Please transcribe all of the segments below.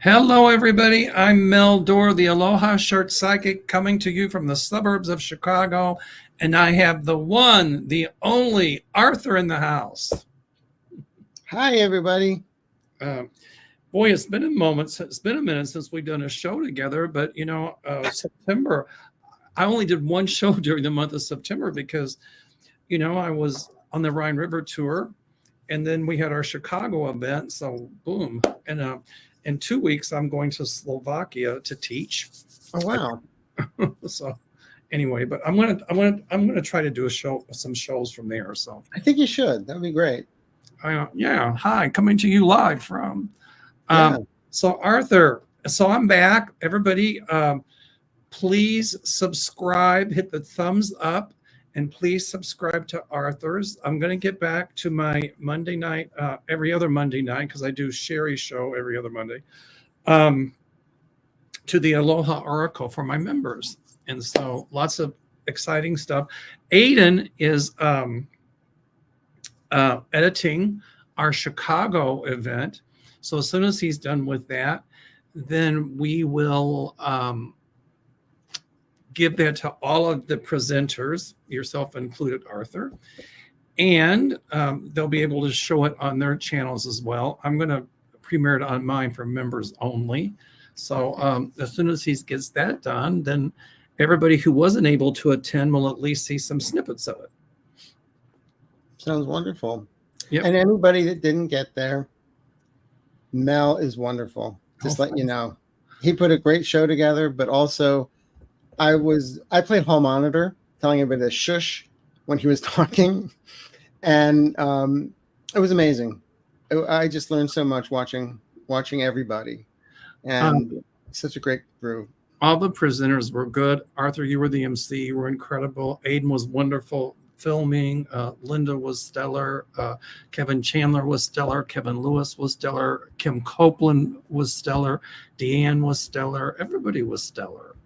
Hello, everybody. I'm Mel Dorr, the Aloha Shirt Psychic, coming to you from the suburbs of Chicago. And I have the one, the only Arthur in the house. Hi, everybody. Boy, it's been a minute since we've done a show together. But, September, I only did one show during the month of September because, I was on the Rhine River tour. And then we had our Chicago event. So, boom. And in 2 weeks, I'm going to Slovakia to teach. Oh, wow. So anyway, but I'm gonna try to do some shows from there. So I think you should. That would be great. Yeah. Hi, coming to you live from. Yeah. So Arthur, so I'm back. Everybody, please subscribe. Hit the thumbs up. And please subscribe to Arthur's. I'm going to get back to my Monday night, every other Monday night, because I do Sherry's show every other Monday, to the Aloha Oracle for my members. And so lots of exciting stuff. Aiden is editing our Chicago event. So as soon as he's done with that, then we will give that to all of the presenters, yourself included, Arthur, and they'll be able to show it on their channels as well. I'm going to premiere it on mine for members only. So as soon as he gets that done, then everybody who wasn't able to attend will at least see some snippets of it. Sounds wonderful. Yep. And anybody that didn't get there, Mel is wonderful. Just let you know. He put a great show together, but also I played hall monitor, telling everybody to shush when he was talking, and it was amazing. I just learned so much watching everybody, and such a great group. All the presenters were good. Arthur, you were the MC. You were incredible. Aiden was wonderful filming. Linda was stellar. Kevin Chandler was stellar. Kevin Lewis was stellar. Kim Copeland was stellar. Deanne was stellar. Everybody was stellar.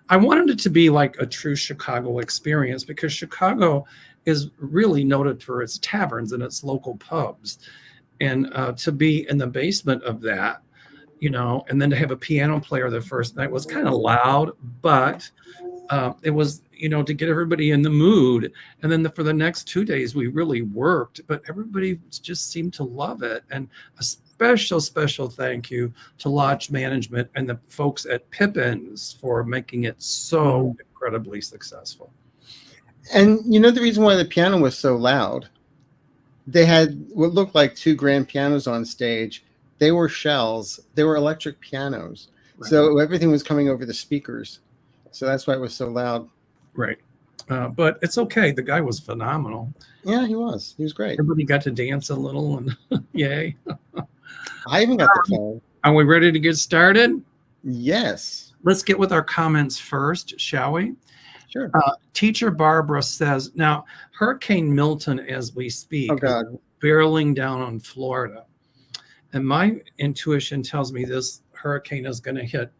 I wanted it to be like a true Chicago experience because Chicago is really noted for its taverns and its local pubs. And to be in the basement of that, and then to have a piano player the first night was kind of loud, but it was, to get everybody in the mood. And then for the next 2 days, we really worked, but everybody just seemed to love it. And special thank you to Lodge Management and the folks at Pippin's for making it so incredibly successful. And the reason why the piano was so loud, they had what looked like 2 grand pianos on stage. They were shells. They were electric pianos. Right. So everything was coming over the speakers. So that's why it was so loud. Right. But it's okay. The guy was phenomenal. Yeah, he was. He was great. Everybody got to dance a little and yay. I even got the phone. Are we ready to get started? Yes. Let's get with our comments first, shall we? Sure. Teacher Barbara says, now, Hurricane Milton, as we speak, is barreling down on Florida. And my intuition tells me this hurricane is going to hit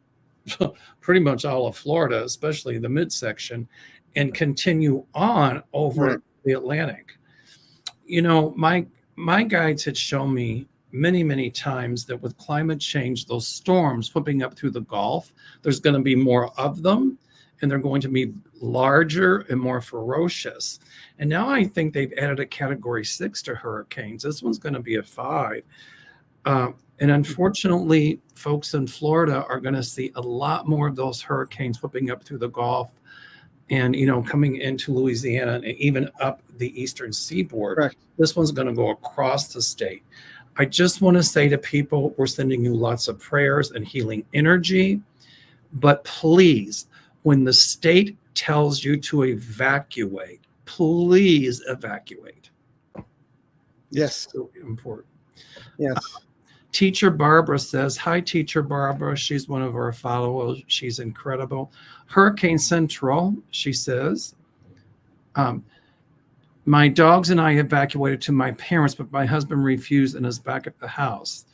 pretty much all of Florida, especially the midsection, and continue on over the Atlantic. My guides had shown me many times that with climate change, those storms whipping up through the Gulf, there's going to be more of them, and they're going to be larger and more ferocious. And now I think they've added a category 6 to hurricanes. This one's going to be a 5. And unfortunately, folks in Florida are going to see a lot more of those hurricanes whipping up through the Gulf and, coming into Louisiana and even up the eastern seaboard. Correct. This one's going to go across the state. I just want to say to people, we're sending you lots of prayers and healing energy. But please, when the state tells you to evacuate, please evacuate. Yes. It's so important. Yes. Teacher Barbara says, hi, Teacher Barbara. She's one of our followers. She's incredible. Hurricane Central, she says, my dogs and I evacuated to my parents, but my husband refused and is back at the house.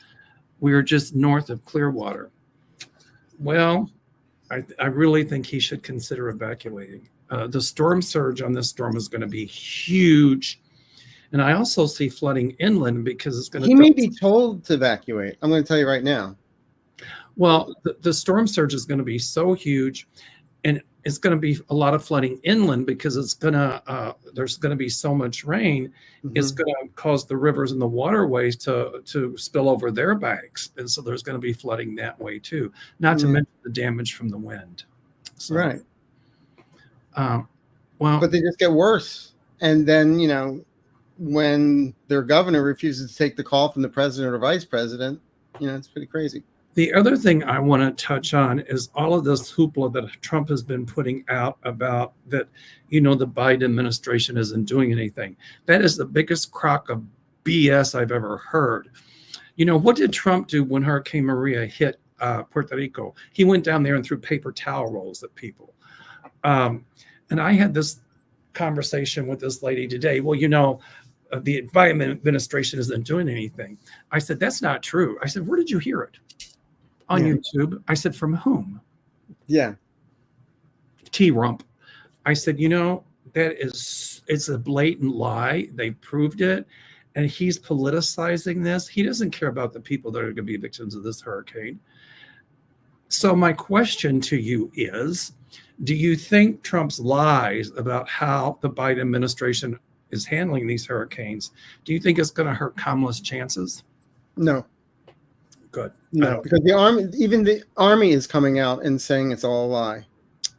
We are just north of Clearwater. Well, I really think he should consider evacuating. The storm surge on this storm is going to be huge. And I also see flooding inland because it's going to. He may be told to evacuate. I'm going to tell you right now. Well, the storm surge is going to be so huge, and it's going to be a lot of flooding inland because it's going to there's going to be so much rain. It's going to cause the rivers and the waterways to spill over their banks, and so there's going to be flooding that way too. Not to mention the damage from the wind. So, Right. Well, but they just get worse. And then, when their governor refuses to take the call from the president or vice president, it's pretty crazy. the other thing I want to touch on is all of this hoopla that Trump has been putting out about that, the Biden administration isn't doing anything. That is the biggest crock of BS I've ever heard. What did Trump do when Hurricane Maria hit Puerto Rico? He went down there and threw paper towel rolls at people. And I had this conversation with this lady today. Well, the Biden administration isn't doing anything. I said, that's not true. I said, where did you hear it? On YouTube. I said, from whom? Yeah. T-Rump. I said, it's a blatant lie. They proved it. And he's politicizing this. He doesn't care about the people that are going to be victims of this hurricane. So my question to you is, do you think Trump's lies about how the Biden administration is handling these hurricanes, do you think it's going to hurt Kamala's chances? No. Good. No, because the army is coming out and saying it's all a lie.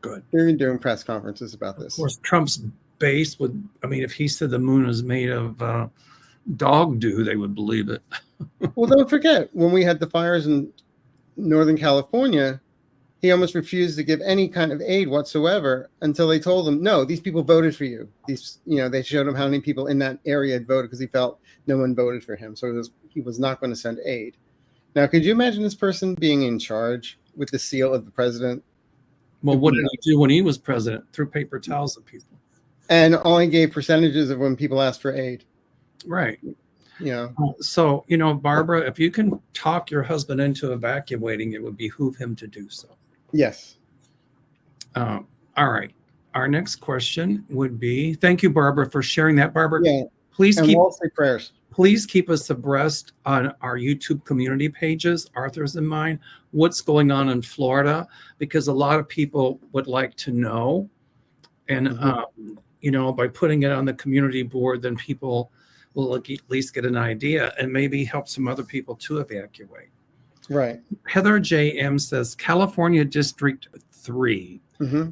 Good. They're doing press conferences about this. Of course, Trump's base would, if he said the moon is made of dog dew, they would believe it. Well, don't forget, when we had the fires in Northern California, he almost refused to give any kind of aid whatsoever until they told him, no, these people voted for you. They showed him how many people in that area had voted because he felt no one voted for him. So he was not going to send aid. Now, could you imagine this person being in charge with the seal of the president? Well, what did he do when he was president? Threw paper towels at people. And only gave percentages of when people asked for aid. Right. Yeah. So, Barbara, if you can talk your husband into evacuating, it would behoove him to do so. Yes. All right. Our next question would be, thank you, Barbara, for sharing that. Barbara, please keep us abreast on our YouTube community pages, Arthur's and mine, what's going on in Florida, because a lot of people would like to know. And, by putting it on the community board, then people will at least get an idea and maybe help some other people to evacuate. Right. Heather J.M. says, California District 3.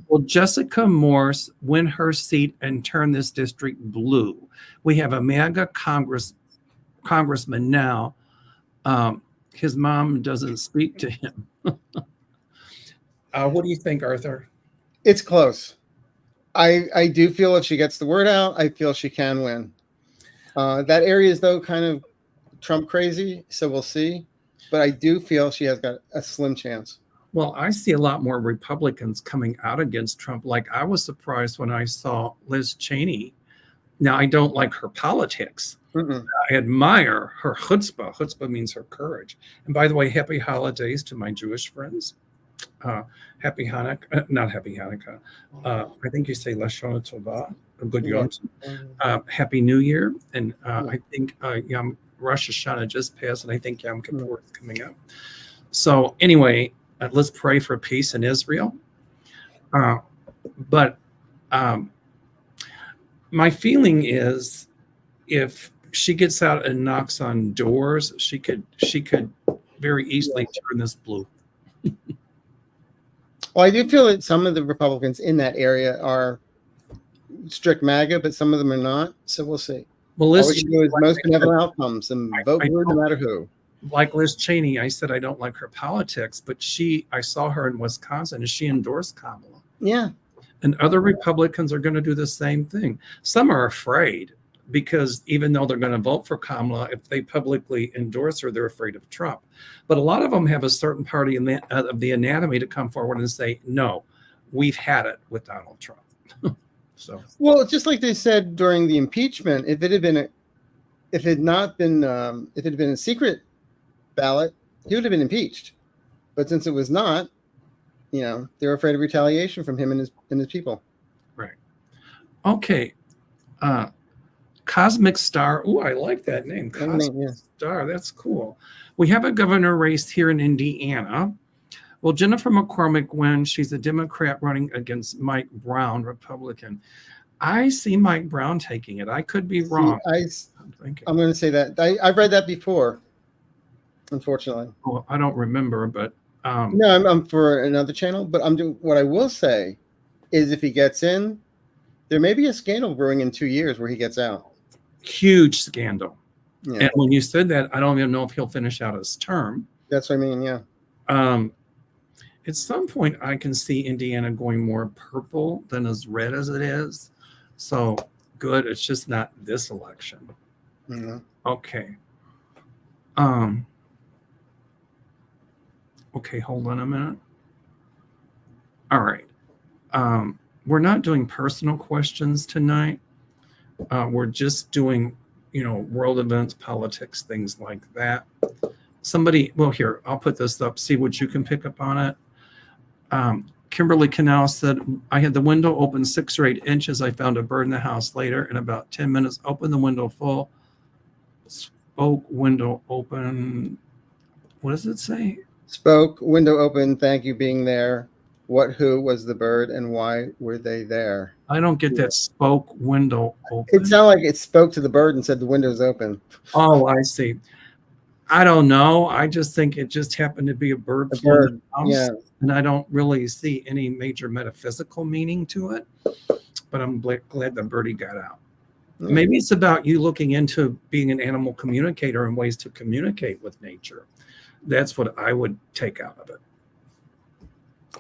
Will Jessica Morse win her seat and turn this district blue? We have a MAGA congressman now. His mom doesn't speak to him. What do you think, Arthur? It's close. I do feel if she gets the word out, I feel she can win. That area is, though, kind of Trump crazy, so we'll see. But I do feel she has got a slim chance. Well, I see a lot more Republicans coming out against Trump. Like, I was surprised when I saw Liz Cheney. Now, I don't like her politics. I admire her chutzpah. Chutzpah means her courage. And by the way, happy holidays to my Jewish friends. Happy Hanukkah, not happy Hanukkah. I think you say Lashon Tova, a good Yom. Happy New Year. And I think Rosh Hashanah just passed, and I think Yom Kippur is coming up. So anyway, let's pray for peace in Israel. But my feeling is, if she gets out and knocks on doors, she could very easily turn this blue. Well, I do feel that some of the Republicans in that area are strict MAGA, but some of them are not. So we'll see. Well, all we can do is most benevolent outcomes and vote for no matter who. Like Liz Cheney, I said I don't like her politics, but I saw her in Wisconsin, and she endorsed Kamala. Yeah. And other Republicans are going to do the same thing. Some are afraid because even though they're going to vote for Kamala, if they publicly endorse her, they're afraid of Trump. But a lot of them have a certain part of the anatomy to come forward and say, no, we've had it with Donald Trump. So, well, just like they said during the impeachment, if it had been a secret ballot, he would have been impeached. But since it was not, they're afraid of retaliation from him and his people. Right. Okay. Cosmic Star. Oh, I like that name. Cosmic Star. That's cool. We have a governor race here in Indiana. Will Jennifer McCormick win? She's a Democrat running against Mike Brown, Republican. I see Mike Brown taking it. I could be wrong. I'm going to say that. I've read that before, unfortunately. Well, I don't remember, but no, I'm for another channel. But I'm doing what I will say is if he gets in, there may be a scandal brewing in 2 years where he gets out. Huge scandal. Yeah. And when you said that, I don't even know if he'll finish out his term. That's what I mean. Yeah. At some point, I can see Indiana going more purple than as red as it is. So good. It's just not this election. Mm-hmm. Okay. Okay, hold on a minute. All right. We're not doing personal questions tonight. We're just doing, world events, politics, things like that. Here, I'll put this up, see what you can pick up on it. Kimberly Canal said, I had the window open 6 or 8 inches. I found a bird in the house later. In about 10 minutes, opened the window full. Spoke, window open. What does it say? Spoke, window open. Thank you being there. Who was the bird and why were they there? I don't get that. Spoke, window open. It sounded like it spoke to the bird and said the window's open. Oh, I see. I don't know. I just think it just happened to be a bird. In the house, yeah. And I don't really see any major metaphysical meaning to it. But I'm glad the birdie got out. Mm-hmm. Maybe it's about you looking into being an animal communicator and ways to communicate with nature. That's what I would take out of it.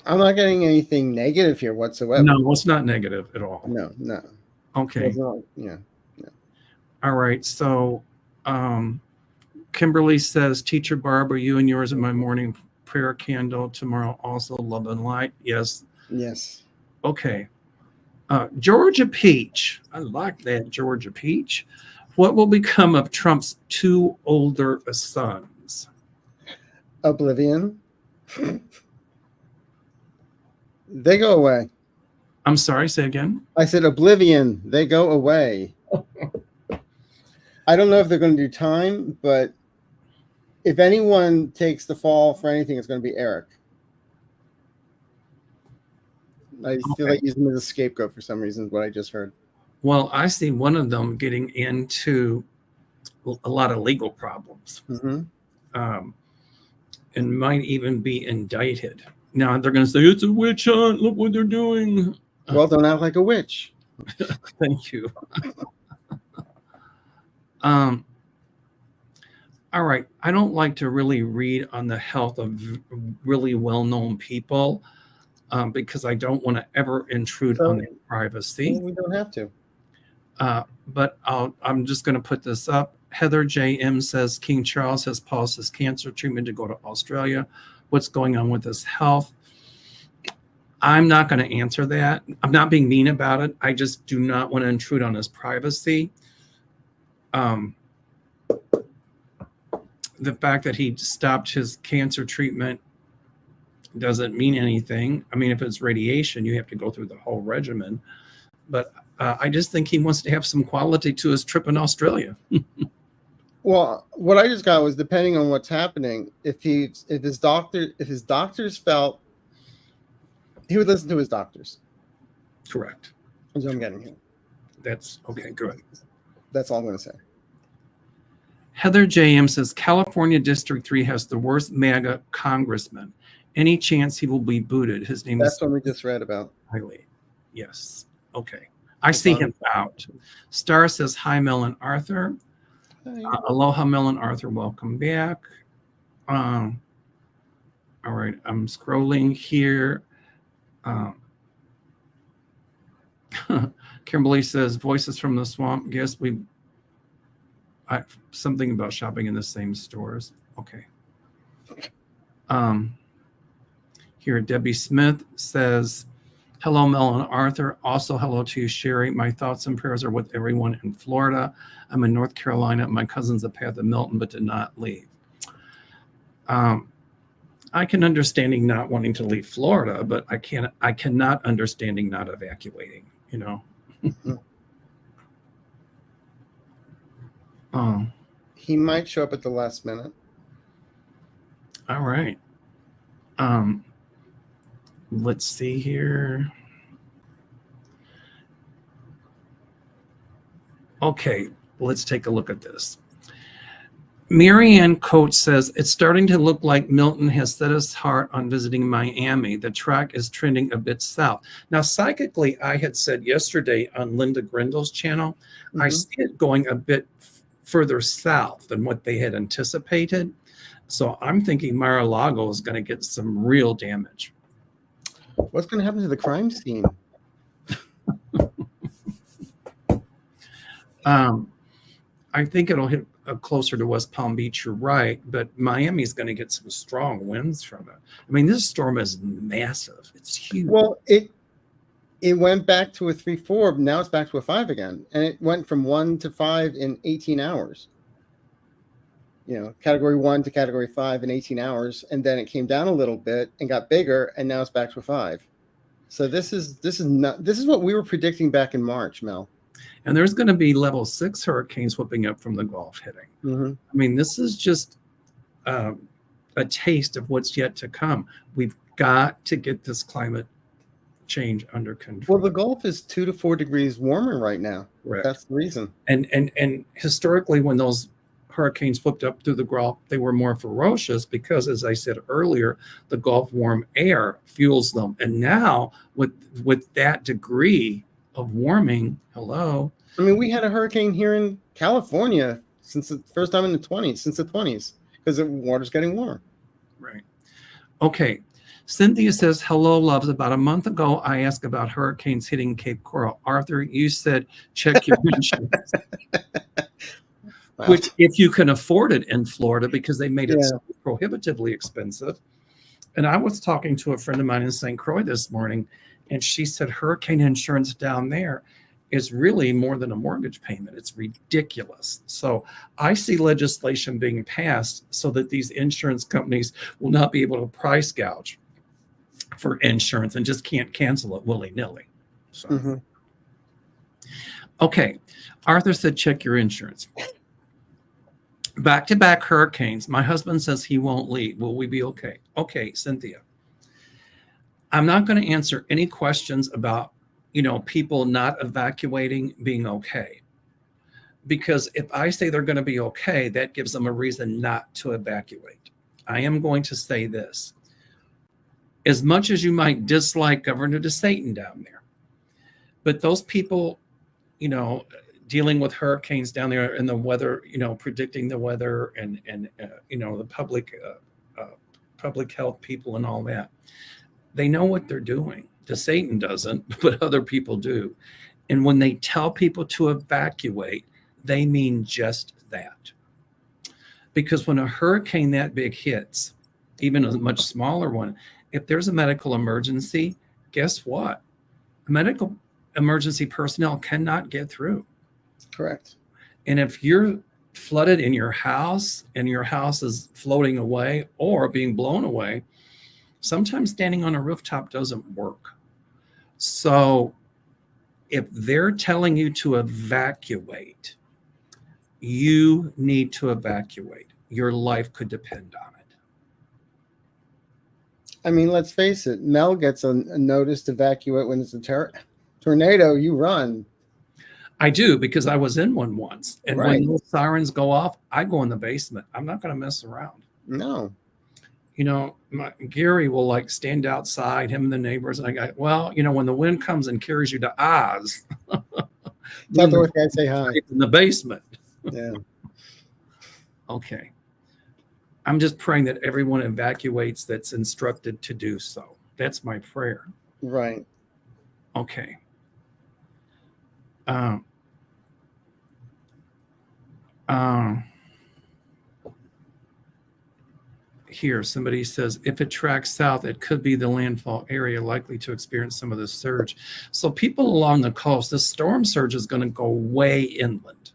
I'm not getting anything negative here whatsoever. No, it's not negative at all. No. Okay. Yeah. All right. So Kimberly says, Teacher Barb, are you and yours in my morning prayer candle tomorrow? Also love and light. Yes. Okay. Georgia Peach. I like that, Georgia Peach. What will become of Trump's 2 older sons? Oblivion. They go away. I'm sorry, say again. I said oblivion. They go away. I don't know if they're going to do time, but if anyone takes the fall for anything, it's going to be Eric. I feel like using him as a scapegoat for some reason, what I just heard. Well, I see one of them getting into a lot of legal problems. Mm-hmm. And might even be indicted. Now they're going to say, it's a witch hunt. Look what they're doing. Well, don't act like a witch. Thank you. All right. I don't like to really read on the health of really well-known people because I don't want to ever intrude on their privacy. Well, we don't have to. But I'm just going to put this up. Heather J.M. says King Charles has paused his cancer treatment to go to Australia. What's going on with his health? I'm not going to answer that. I'm not being mean about it. I just do not want to intrude on his privacy. The fact that he stopped his cancer treatment doesn't mean anything. I mean, if it's radiation, you have to go through the whole regimen. But I just think he wants to have some quality to his trip in Australia. Well, what I just got was depending on what's happening. If his doctors felt he would listen to his doctors. Correct. That's what I'm getting here. That's okay. Good. That's all I'm going to say. Heather J.M. says California District 3 has the worst MAGA congressman. Any chance he will be booted? His name That's is. That's what we just read about. Riley. Yes. Okay. I see him out. Star says, hi, Mel and Arthur. Aloha, Mel and Arthur. Welcome back. All right. I'm scrolling here. Kimberly says, voices from the swamp. Guess something about shopping in the same stores. Okay. Here, Debbie Smith says, hello, Mel and Arthur. Also, hello to you, Sherry. My thoughts and prayers are with everyone in Florida. I'm in North Carolina. My cousin's a path of Milton, but did not leave. I can understanding not wanting to leave Florida, but I cannot understanding not evacuating, He might show up at the last minute. All right. let's see here. Okay, let's take a look at this. Marianne Coates says, it's starting to look like Milton has set his heart on visiting Miami. The track is trending a bit south. Now, psychically, I had said yesterday on Linda Grindel's channel, I see it going a bit further south than what they had anticipated. So I'm thinking Mar-a-Lago is going to get some real damage. What's going to happen to the crime scene? I think it'll hit closer to West Palm Beach, you're right, but Miami's going to get some strong winds from it. I mean, this storm is massive. It's huge. Well, it went back to a 3-4, but now it's back to a 5 again. And it went from 1 to 5 in 18 hours. You know, category 1 to category 5 in 18 hours. And then it came down a little bit and got bigger, and now it's back to a 5. So this is what we were predicting back in March, Mel. And there's going to be level 6 hurricanes whipping up from the Gulf hitting. I mean, this is just a taste of what's yet to come. We've got to get this climate change under control. Well, the Gulf is 2 to 4 degrees warmer right now. Correct. That's the reason. And historically, when those hurricanes flipped up through the Gulf, they were more ferocious because, as I said earlier, the Gulf warm air fuels them. And now with that degree of warming, hello. I mean, we had a hurricane here in California since the first time in the 20s, because the water's getting warmer. Right. Okay. Cynthia says, hello, loves. About a month ago, I asked about hurricanes hitting Cape Coral. Arthur, you said, check your insurance. Wow. Which, if you can afford it in Florida, because they made it so prohibitively expensive. And I was talking to a friend of mine in St. Croix this morning, and she said hurricane insurance down there is really more than a mortgage payment. It's ridiculous. So I see legislation being passed so that these insurance companies will not be able to price gouge for insurance and just can't cancel it willy-nilly. So, Okay. Arthur said, check your insurance. Back-to-back hurricanes. My husband says he won't leave. Will we be okay? Okay, Cynthia. I'm not going to answer any questions about, people not evacuating being okay. Because if I say they're going to be okay, that gives them a reason not to evacuate. I am going to say this. As much as you might dislike Governor DeSatan down there, but those people, dealing with hurricanes down there and the weather, predicting the weather and the public health people and all that, they know what they're doing. DeSatan doesn't, but other people do. And when they tell people to evacuate, they mean just that. Because when a hurricane that big hits, even a much smaller one, if there's a medical emergency, guess what? Medical emergency personnel cannot get through. Correct. And if you're flooded in your house and your house is floating away or being blown away, sometimes standing on a rooftop doesn't work. So if they're telling you to evacuate, you need to evacuate. Your life could depend on it. I mean, let's face it. Mel gets a notice to evacuate when it's a tornado. You run. I do, because I was in one once. And when those sirens go off, I go in the basement. I'm not going to mess around. No. Gary will stand outside, him and the neighbors. And I go, well, when the wind comes and carries you to Oz, Not the way I say hi. In the basement. Yeah. Okay. I'm just praying that everyone evacuates that's instructed to do so. That's my prayer. Right. Okay. Here, somebody says, if it tracks south, it could be the landfall area likely to experience some of the surge. So people along the coast, the storm surge is going to go way inland.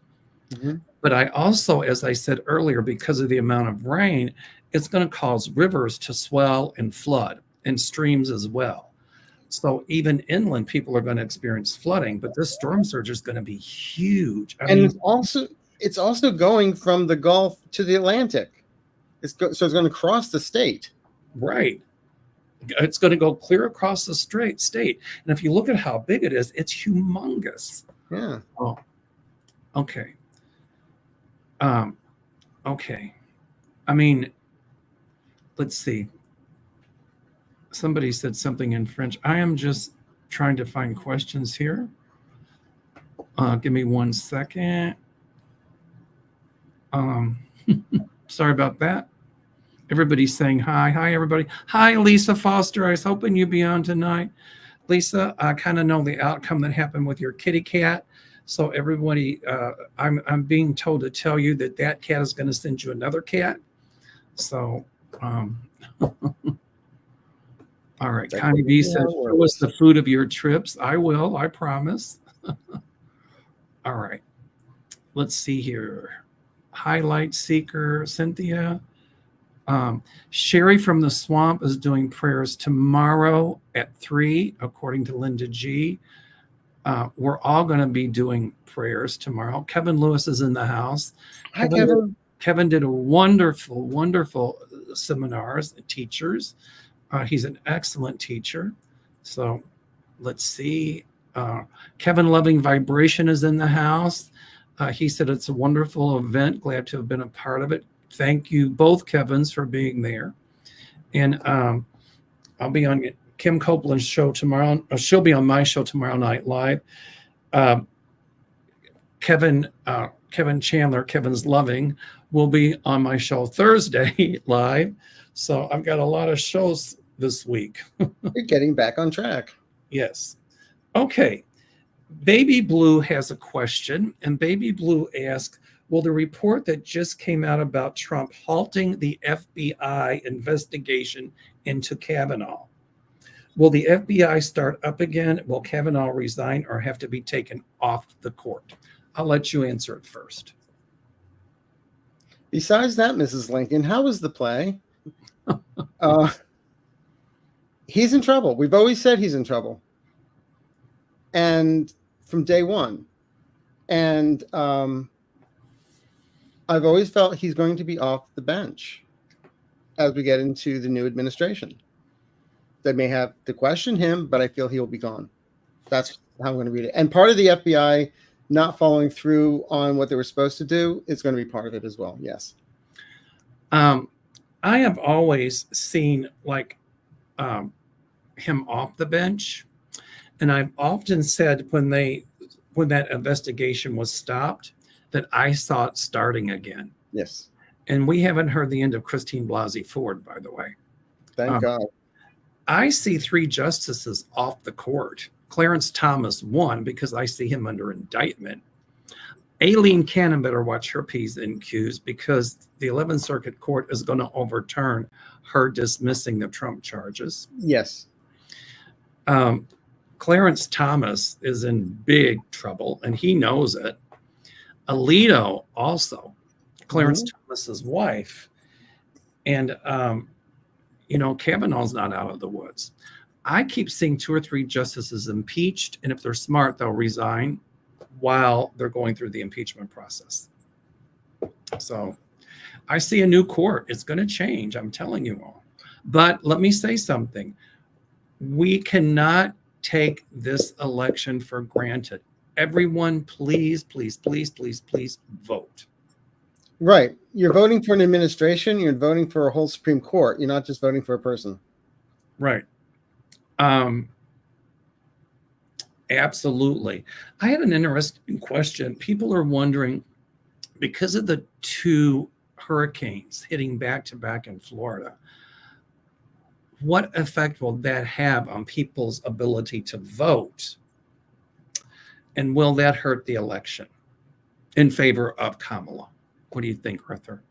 But I also, as I said earlier, because of the amount of rain, it's going to cause rivers to swell and flood, and streams as well. So even inland, people are going to experience flooding, but this storm surge is going to be huge. I mean, it's also going from the Gulf to the Atlantic. So it's going to cross the state. Right. It's going to go clear across the state. And if you look at how big it is, it's humongous. Yeah. Oh, okay. Okay. I mean, let's see. Somebody said something in French. I am just trying to find questions here. Give me 1 second. Sorry about that. Everybody's saying hi. Hi, everybody. Hi, Lisa Foster. I was hoping you'd be on tonight. Lisa, I kind of know the outcome that happened with your kitty cat. So everybody, I'm being told to tell you that cat is going to send you another cat. So, all right. Connie B says, show us the food of your trips. I will, I promise. All right. Let's see here. Highlight Seeker, Cynthia. Sherry from the Swamp is doing prayers tomorrow at 3, according to Linda G. We're all going to be doing prayers tomorrow. Kevin Lewis is in the house. Hi, Kevin. Kevin did a wonderful seminars, teachers. He's an excellent teacher. So let's see. Kevin Loving Vibration is in the house. He said it's a wonderful event. Glad to have been a part of it. Thank you, both Kevins, for being there. And I'll be on Kim Copeland's show tomorrow. She'll be on my show tomorrow night live. Kevin Chandler, Kevin's Loving, will be on my show Thursday live. So I've got a lot of shows this week. You're getting back on track. Yes. Okay. Baby Blue has a question, and Baby Blue asks, will the report that just came out about Trump halting the FBI investigation into Kavanaugh, will the FBI start up again? Will Kavanaugh resign or have to be taken off the court? I'll let you answer it first. Besides that, Mrs. Lincoln, how was the play? He's in trouble. We've always said he's in trouble. And from day one. And I've always felt he's going to be off the bench as we get into the new administration. They may have to question him, but I feel he'll be gone. That's how I'm going to read it. And part of the FBI not following through on what they were supposed to do is going to be part of it as well. Yes. I have always seen like him off the bench. And I've often said when that investigation was stopped, that I saw it starting again. Yes. And we haven't heard the end of Christine Blasey Ford, by the way. Thank God. I see 3 justices off the court. Clarence Thomas, 1, because I see him under indictment. Aileen Cannon better watch her P's and Q's because the 11th Circuit Court is going to overturn her dismissing the Trump charges. Yes. Clarence Thomas is in big trouble, and he knows it. Alito also, Clarence Thomas's wife. And, Kavanaugh's not out of the woods. I keep seeing 2 or 3 justices impeached, and if they're smart, they'll resign while they're going through the impeachment process. So I see a new court. It's going to change. I'm telling you all. But let me say something. We cannot take this election for granted. Everyone, please vote. Right. You're voting for an administration. You're voting for a whole Supreme Court. You're not just voting for a person. Right. Absolutely. I had an interesting question. People are wondering, because of the 2 hurricanes hitting back to back in Florida, what effect will that have on people's ability to vote? And will that hurt the election in favor of Kamala? What do you think, Arthur?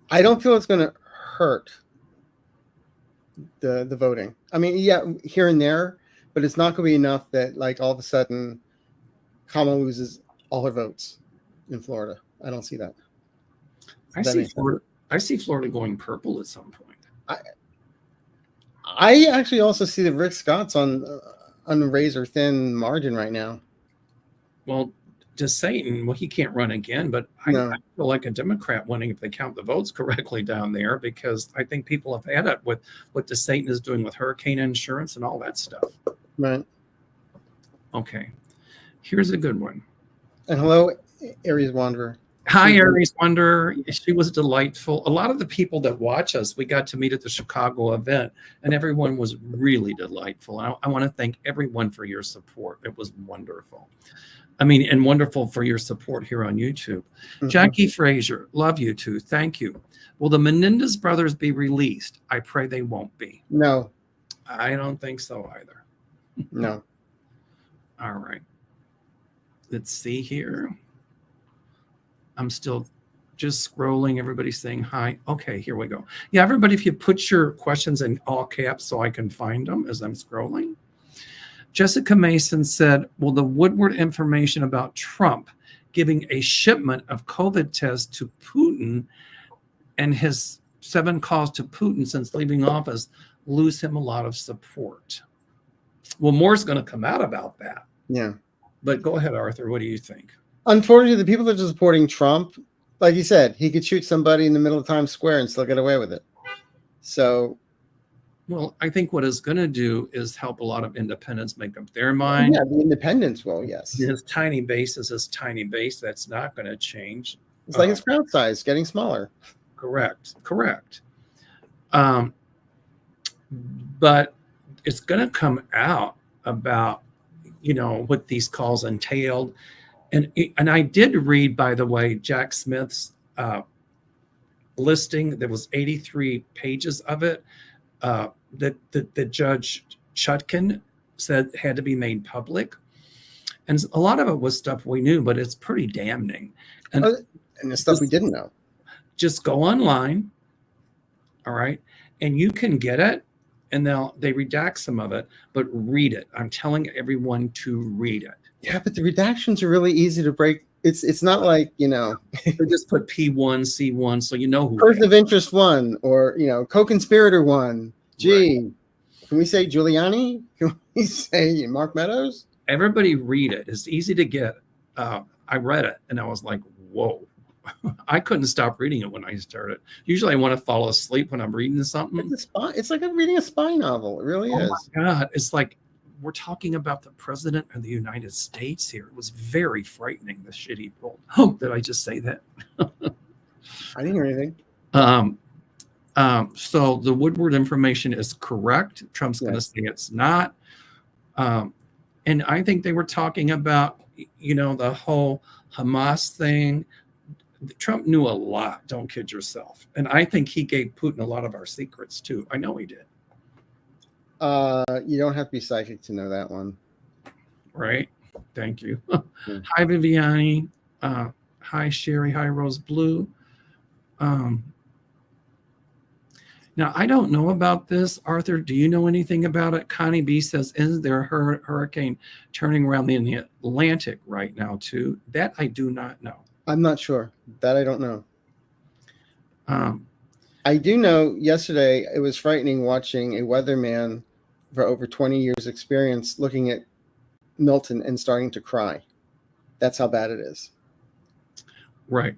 I don't feel it's going to hurt the voting. I mean, yeah, here and there, but it's not going to be enough that like all of a sudden Kamala loses all her votes in Florida. I don't see that. I see Florida going purple at some point. I actually also see that Rick Scott's on a razor thin margin right now. Well, DeSatan, well, he can't run again, but No. I feel like a Democrat winning if they count the votes correctly down there, because I think people have had it with what DeSatan is doing with hurricane insurance and all that stuff. Right. Okay, here's a good one. And hello, Aries Wanderer. Hi, Aries Wonder. She was delightful. A lot of the people that watch us, we got to meet at the Chicago event, and everyone was really delightful. I want to thank everyone for your support. It was wonderful. I mean, and wonderful for your support here on YouTube. Mm-hmm. Jackie Frazier, love you too. Thank you. Will the Menendez brothers be released? I pray they won't be. No. I don't think so either. No. All right. Let's see here. I'm still just scrolling. Everybody's saying hi. Okay, here we go. Yeah, everybody, if you put your questions in all caps so I can find them as I'm scrolling. Jessica Mason said, will the Woodward information about Trump giving a shipment of COVID tests to Putin and his 7 calls to Putin since leaving office lose him a lot of support? Well, more's going to come out about that. Yeah. But go ahead, Arthur. What do you think? Unfortunately, the people that are supporting Trump, like you said, he could shoot somebody in the middle of Times Square and still get away with it. So, well, I think what it's going to do is help a lot of independents make up their mind. yeah, the independents will, yes. His tiny base is his tiny base. That's not going to change. It's like his crowd size getting smaller. Correct. But it's going to come out about, what these calls entailed. And I did read, by the way, Jack Smith's listing. There was 83 pages of it that the Judge Chutkan said had to be made public. And a lot of it was stuff we knew, but it's pretty damning. And the stuff we didn't know. Just go online, all right, and you can get it. And they redact some of it, but read it. I'm telling everyone to read it. Yeah, but the redactions are really easy to break. It's not like, They just put P1, C1, so you know who. Person of interest 1, or, co-conspirator 1. Gee, right. Can we say Giuliani? Can we say Mark Meadows? Everybody read it. It's easy to get. I read it, and I was like, whoa. I couldn't stop reading it when I started. Usually I want to fall asleep when I'm reading something. It's like I'm reading a spy novel. It really is. Oh my God. It's like we're talking about the president of the United States here. It was very frightening, the shit he pulled. Oh, did I just say that? I didn't hear anything. So the Woodward information is correct. Trump's going to say it's not. And I think they were talking about, the whole Hamas thing. Trump knew a lot. Don't kid yourself. And I think he gave Putin a lot of our secrets too. I know he did. You don't have to be psychic to know that one. Right. Thank you. Hi, Viviani. Hi, Sherry. Hi, Rose Blue. Now, I don't know about this. Arthur, do you know anything about it? Connie B says, is there a hurricane turning around in the Atlantic right now too? That I do not know. I'm not sure. That I don't know. I do know yesterday it was frightening watching a weatherman for over 20 years experience looking at Milton and starting to cry. That's how bad it is. Right.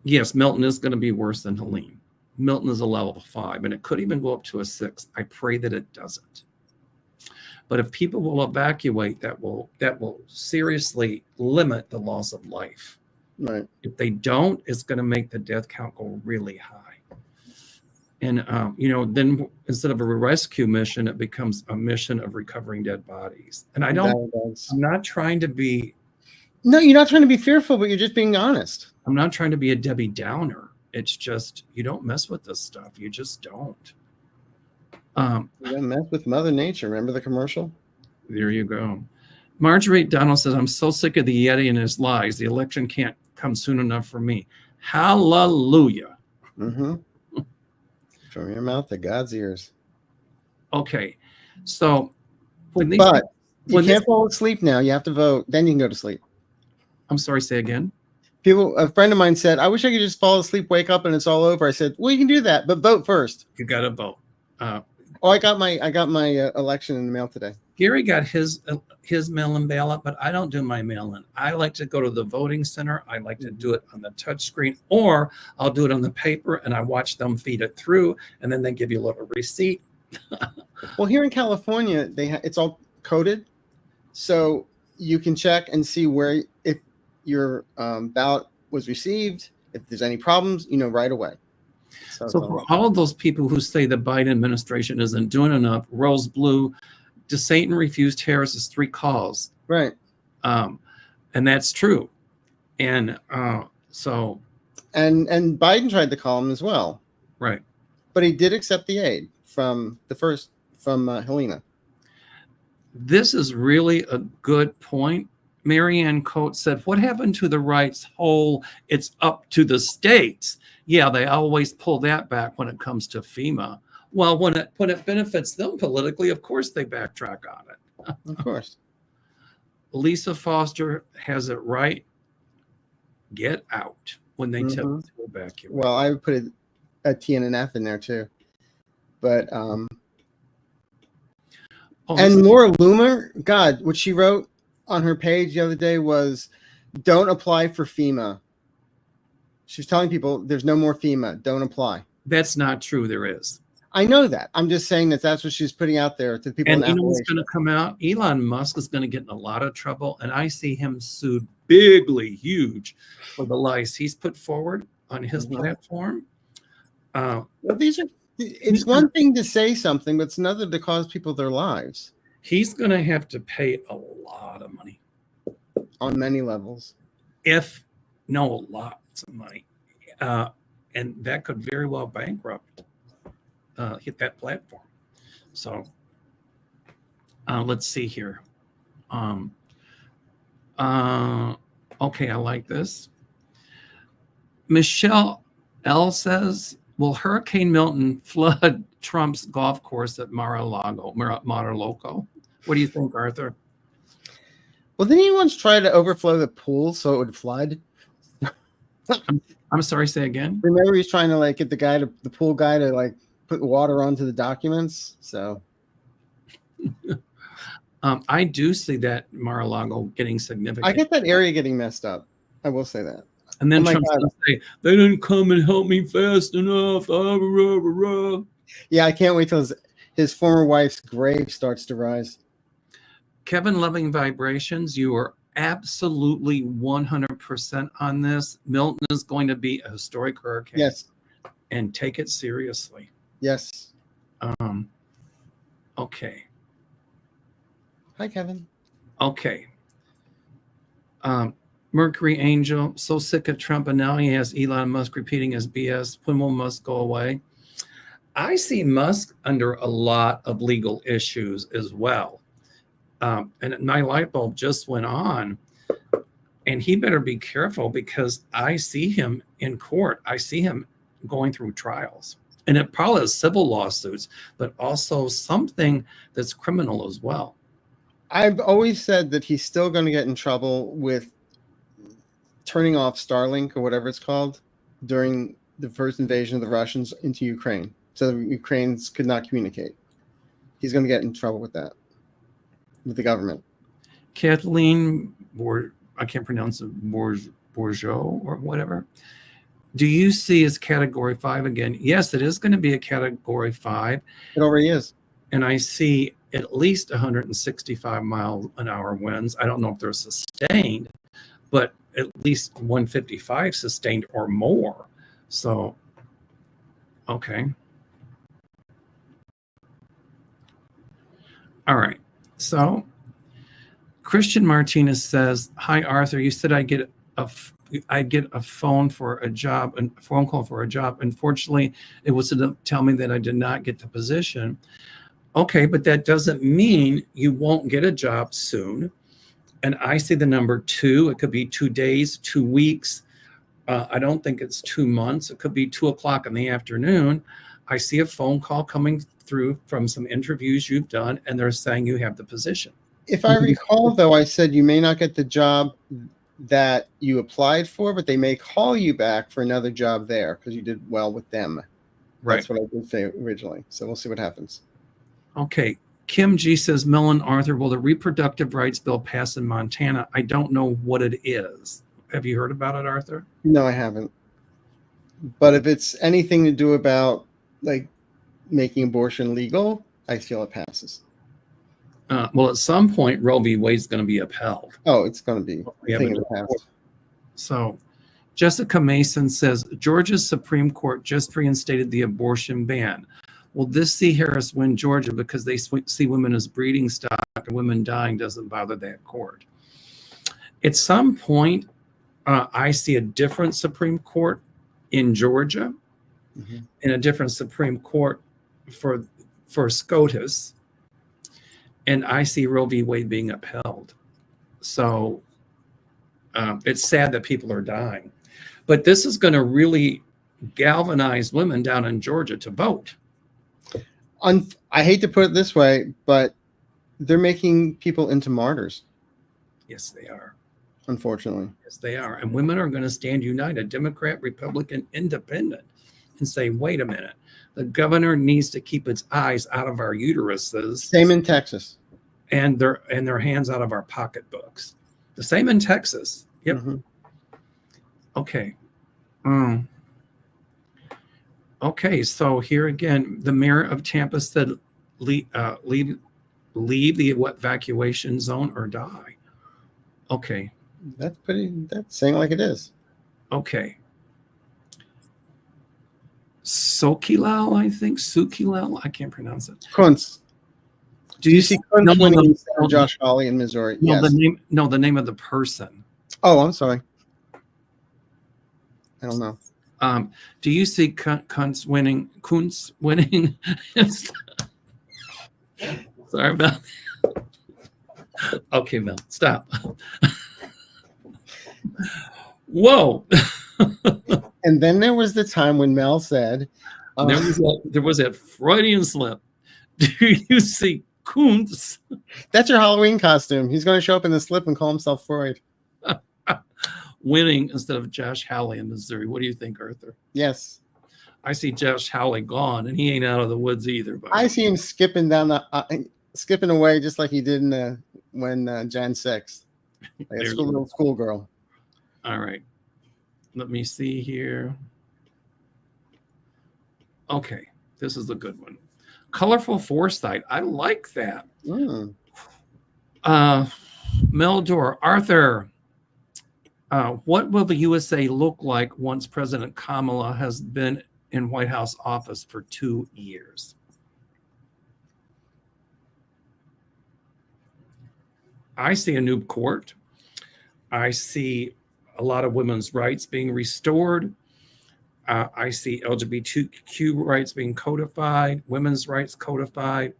Yes, Milton is going to be worse than Helene. Milton is a level 5, and it could even go up to a 6. I pray that it doesn't. But if people will evacuate, that will seriously limit the loss of life. Right. If they don't, it's going to make the death count go really high. And then instead of a rescue mission, it becomes a mission of recovering dead bodies. And I'm not trying to be. No, you're not trying to be fearful, but you're just being honest. I'm not trying to be a Debbie Downer. It's just you don't mess with this stuff. You just don't. You don't mess with Mother Nature. Remember the commercial? There you go. Marjorie Donald says, I'm so sick of the Yeti and his lies. The election can't come soon enough for me. Hallelujah. Mm-hmm. From your mouth to God's ears. Okay. So you can't fall asleep now. You have to vote. Then you can go to sleep. I'm sorry, say again. A friend of mine said, I wish I could just fall asleep, wake up, and it's all over. I said, well, you can do that, but vote first. You got to vote. I got my election in the mail today. Gary got his mail-in ballot, but I don't do my mail-in. I like to go to the voting center. I like to do it on the touch screen, or I'll do it on the paper and I watch them feed it through, and then they give you a little receipt. Well, here in California, it's all coded, so you can check and see where if your ballot was received. If there's any problems, right away. So for all of those people who say the Biden administration isn't doing enough, Rose Blue, DeSatan refused Harris's 3 calls. Right. And that's true. And so. And Biden tried to call him as well. Right. But he did accept the aid from Helena. This is really a good point. Marianne Coates said, what happened to the rights whole? It's up to the states. Yeah, they always pull that back when it comes to FEMA. Well, when it benefits them politically, of course they backtrack on it. Of course. Lisa Foster has it right. Get out when they tell you to evacuate. Well, I would put a T and an F in there too. But and Laura Loomer, God, what she wrote on her page the other day was, don't apply for FEMA. She's telling people there's no more FEMA. Don't apply. That's not true. There is. I know that. I'm just saying that's what she's putting out there to people. And you know what's going to come out? Elon Musk is going to get in a lot of trouble. And I see him sued bigly, huge for the lies he's put forward on his platform. Well, it's one thing to say something, but it's another to cause people their lives. He's going to have to pay a lot of money. On many levels. Lots of money. And that could very well bankrupt hit that platform. So let's see here. Okay, I like this. Michelle L says, will Hurricane Milton flood Trump's golf course at Mar-a-Lago? What do you think, Arthur? Well, didn't he once try to overflow the pool so it would flood? I'm sorry, say again? Remember he's trying to get the pool guy to put water onto the documents. So I do see that Mar-a-Lago getting significant. I get that area getting messed up. I will say that. And then Trump's going to say, they didn't come and help me fast enough. Yeah, I can't wait till his former wife's grave starts to rise. Kevin Loving Vibrations, you are absolutely 100% on this. Milton is going to be a historic hurricane. Yes. And take it seriously. Yes. Okay. Hi, Kevin. Okay. Mercury Angel, so sick of Trump, and now he has Elon Musk repeating his BS. When will Musk go away? I see Musk under a lot of legal issues as well. And my light bulb just went on. And he better be careful because I see him in court. I see him going through trials. And it probably is civil lawsuits, but also something that's criminal as well. I've always said that he's still going to get in trouble with turning off Starlink or whatever it's called during the first invasion of the Russians into Ukraine. So the Ukrainians could not communicate. He's going to get in trouble with that, with the government. Kathleen, I can't pronounce it, Bourgeot or whatever. Do you see as category 5 again? Yes, it is going to be a category 5. It already is. And I see at least 165 mile an hour winds. I don't know if they're sustained, but at least 155 sustained or more. So, okay. All right. So Christian Martinez says, hi, Arthur. You said I'd get a phone for a job and phone call for a job. Unfortunately, it was to tell me that I did not get the position. Okay, but that doesn't mean you won't get a job soon. And I see the number 2. It could be 2 days, 2 weeks. I don't think it's 2 months. It could be 2:00 in the afternoon. I see a phone call coming through from some interviews you've done, and they're saying you have the position. If I recall, though, I said you may not get the job that you applied for, but they may call you back for another job there because you did well with them. Right. That's what I did say originally. So we'll see what happens. Okay. Kim G says, Mel and Arthur, will the reproductive rights bill pass in Montana? I don't know what it is. Have you heard about it, Arthur? No, I haven't. But if it's anything to do about like making abortion legal, I feel it passes. Well, at some point, Roe v. Wade is going to be upheld. Oh, it's going to be We a thing haven't of the past. So Jessica Mason says, Georgia's Supreme Court just reinstated the abortion ban. Will this see Harris win Georgia because they see women as breeding stock and women dying doesn't bother that court? At some point, I see a different Supreme Court in Georgia and a different Supreme Court for SCOTUS, and I see Roe v. Wade being upheld. So it's sad that people are dying. But this is going to really galvanize women down in Georgia to vote. I hate to put it this way, but they're making people into martyrs. Yes, they are. Unfortunately. Yes, they are. And women are going to stand united, Democrat, Republican, Independent, and say, wait a minute, the governor needs to keep its eyes out of our uteruses. Same in Texas. And their hands out of our pocketbooks. The same in Texas. Yep. Mm-hmm. Okay. Okay, so here again, the mayor of Tampa said, leave the evacuation zone or die. Okay. That's saying like it is. Okay. Sokilal, I think. Sukilal, I can't pronounce it. Kuntz. Do you see Kuntz winning Josh Hawley in Missouri? No, Yes. the name of the person. Oh, I'm sorry. I don't know. Do you see Kuntz winning? Sorry about that. Okay, Mel, stop. Whoa. And then there was the time when Mel said, there was that Freudian slip. Do you see Kuntz? That's your Halloween costume. He's going to show up in the slip and call himself Freud. Winning instead of Josh Hawley in Missouri. What do you think, Arthur? Yes. I see Josh Hawley gone, and he ain't out of the woods either. But I see him skipping away just like he did in when Jan 6. Like a little schoolgirl. All right. Let me see here. Okay. This is a good one. Colorful foresight. I like that. Meldor, Arthur, what will the USA look like once President Kamala has been in White House office for 2 years? I see a new court. I see a lot of women's rights being restored. I see LGBTQ rights being codified, women's rights codified.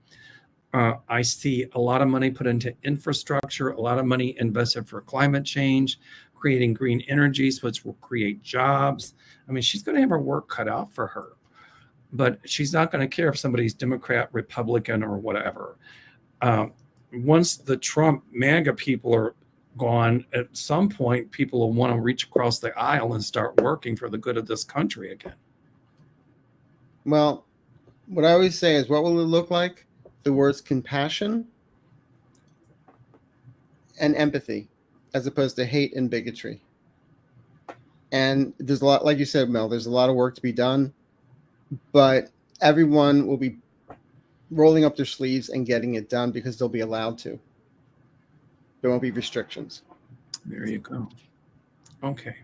I see a lot of money put into infrastructure, a lot of money invested for climate change, creating green energies, which will create jobs. I mean, she's going to have her work cut out for her, but she's not going to care if somebody's Democrat, Republican, or whatever. Once the Trump MAGA people are gone, at some point, people will want to reach across the aisle and start working for the good of this country again. Well, what I always say is, what will it look like? The words compassion and empathy, as opposed to hate and bigotry. And there's a lot, like you said, Mel, there's a lot of work to be done, but everyone will be rolling up their sleeves and getting it done because they'll be allowed to. There won't be restrictions. There you go. Okay.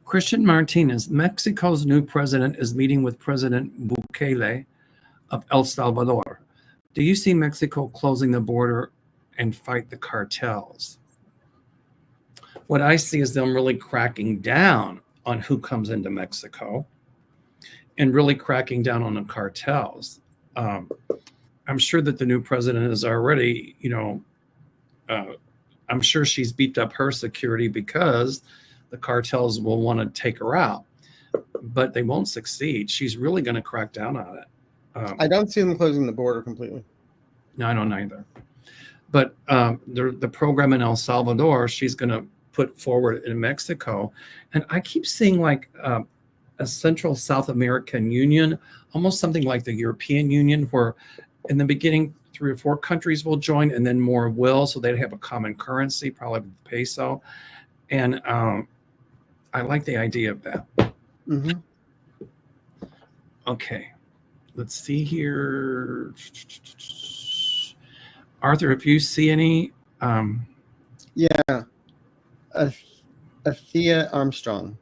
Christian Martinez, Mexico's new president is meeting with President Bukele of El Salvador. Do you see Mexico closing the border and fight the cartels? What I see is them really cracking down on who comes into Mexico and really cracking down on the cartels. I'm sure that the new president is already, I'm sure she's beefed up her security because the cartels will want to take her out, but they won't succeed. She's really going to crack down on it. I don't see them closing the border completely. No, I don't either. But the program in El Salvador, she's going to put forward in Mexico. And I keep seeing like a Central South American Union, almost something like the European Union, where in the beginning, 3 or 4 countries will join, and then more will, so they'd have a common currency, probably the peso. And I like the idea of that. Mm-hmm. Okay, let's see here. Arthur, if you see any, Yeah, Athea Armstrong.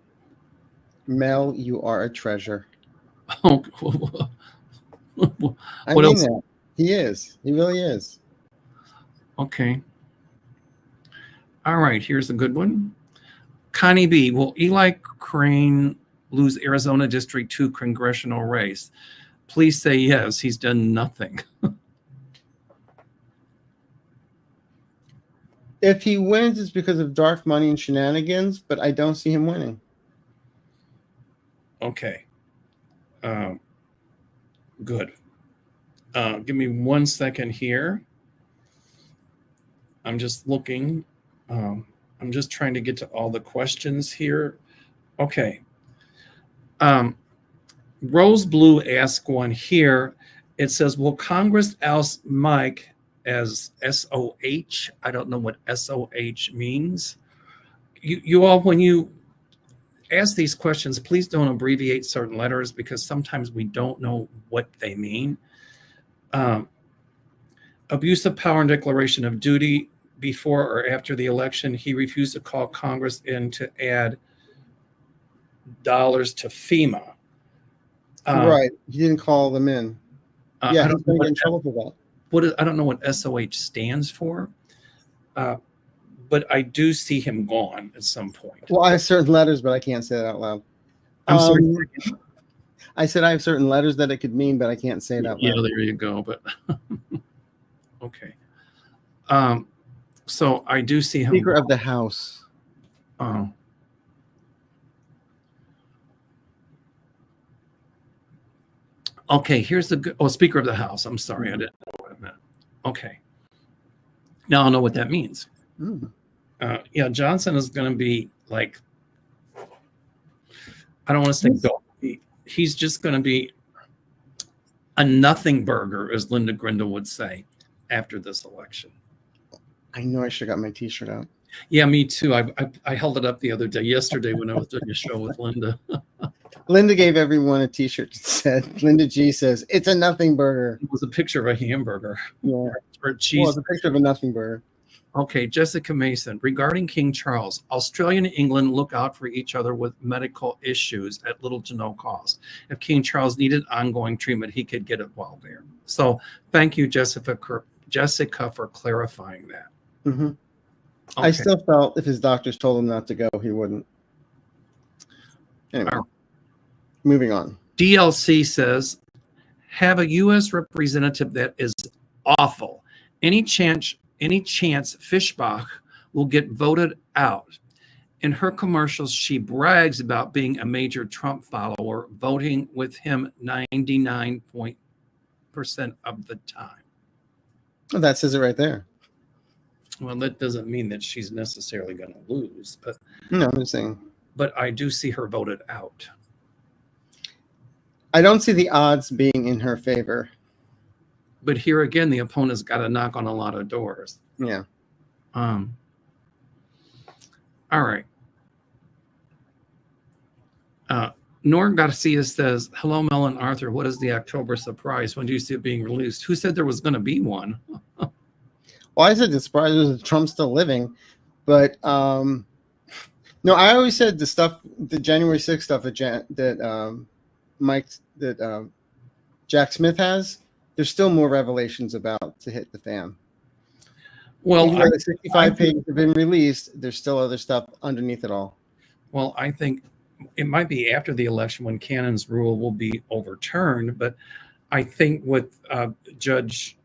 Mel, you are a treasure. oh, I what mean else? that. He is. He really is. Okay. All right, here's a good one. Connie B, will Eli Crane lose Arizona District 2 congressional race? Please say yes. He's done nothing. If he wins, it's because of dark money and shenanigans, but I don't see him winning. Okay. Good. Give me 1 second here. I'm just looking. I'm just trying to get to all the questions here. Okay. Rose Blue asked one here. It says, will Congress oust Mike as SOH? I don't know what SOH means. You all, when you ask these questions, please don't abbreviate certain letters because sometimes we don't know what they mean. Abuse of power and declaration of duty before or after the election. He refused to call Congress in to add dollars to FEMA. Right. He didn't call them in. Yeah, he's going to get in trouble for that. I don't know what SOH stands for, but I do see him gone at some point. Well, I have certain letters, but I can't say that out loud. I'm sorry. I said I have certain letters that it could mean, but I can't say it out loud. Yeah, there you go. But okay. So I do see him. Speaker of the House. Okay, here's the good. Oh, Speaker of the House. I'm sorry, I didn't know what it meant. Okay. Now I know what that means. Yeah, Johnson is going to be like, I don't want to say go. He's just going to be a nothing burger, as Linda Grindle would say, after this election. I know I should have got my T-shirt out. Yeah, me too. I held it up the other day, yesterday when I was doing a show with Linda. Linda gave everyone a T-shirt that said, Linda G says, it's a nothing burger. It was a picture of a hamburger. Yeah. Or cheese. Well, it's a picture of a nothing burger. Okay, Jessica Mason. Regarding King Charles, Australia and England look out for each other with medical issues at little to no cost. If King Charles needed ongoing treatment, he could get it while there. So thank you, Jessica, for clarifying that. Mm-hmm. Okay. I still felt if his doctors told him not to go, he wouldn't. Anyway, moving on. DLC says, have a U.S. representative that is awful. Any chance Fishbach will get voted out. In her commercials, she brags about being a major Trump follower, voting with him 99% of the time. Well, that says it right there. Well, that doesn't mean that she's necessarily going to lose, but no, I'm just saying. But I do see her voted out. I don't see the odds being in her favor. But here again, the opponent's got to knock on a lot of doors. Yeah. All right. Nor Garcia says, hello, Mel and Arthur. What is the October surprise? When do you see it being released? Who said there was going to be one? Well, I said the surprise was Trump's still living. But no, I always said the stuff, the January 6th stuff that Jack Smith has, there's still more revelations about to hit the fan. Well, even though the 65 pages have been released, there's still other stuff underneath it all. Well, I think it might be after the election when Cannon's rule will be overturned, but I think with Judge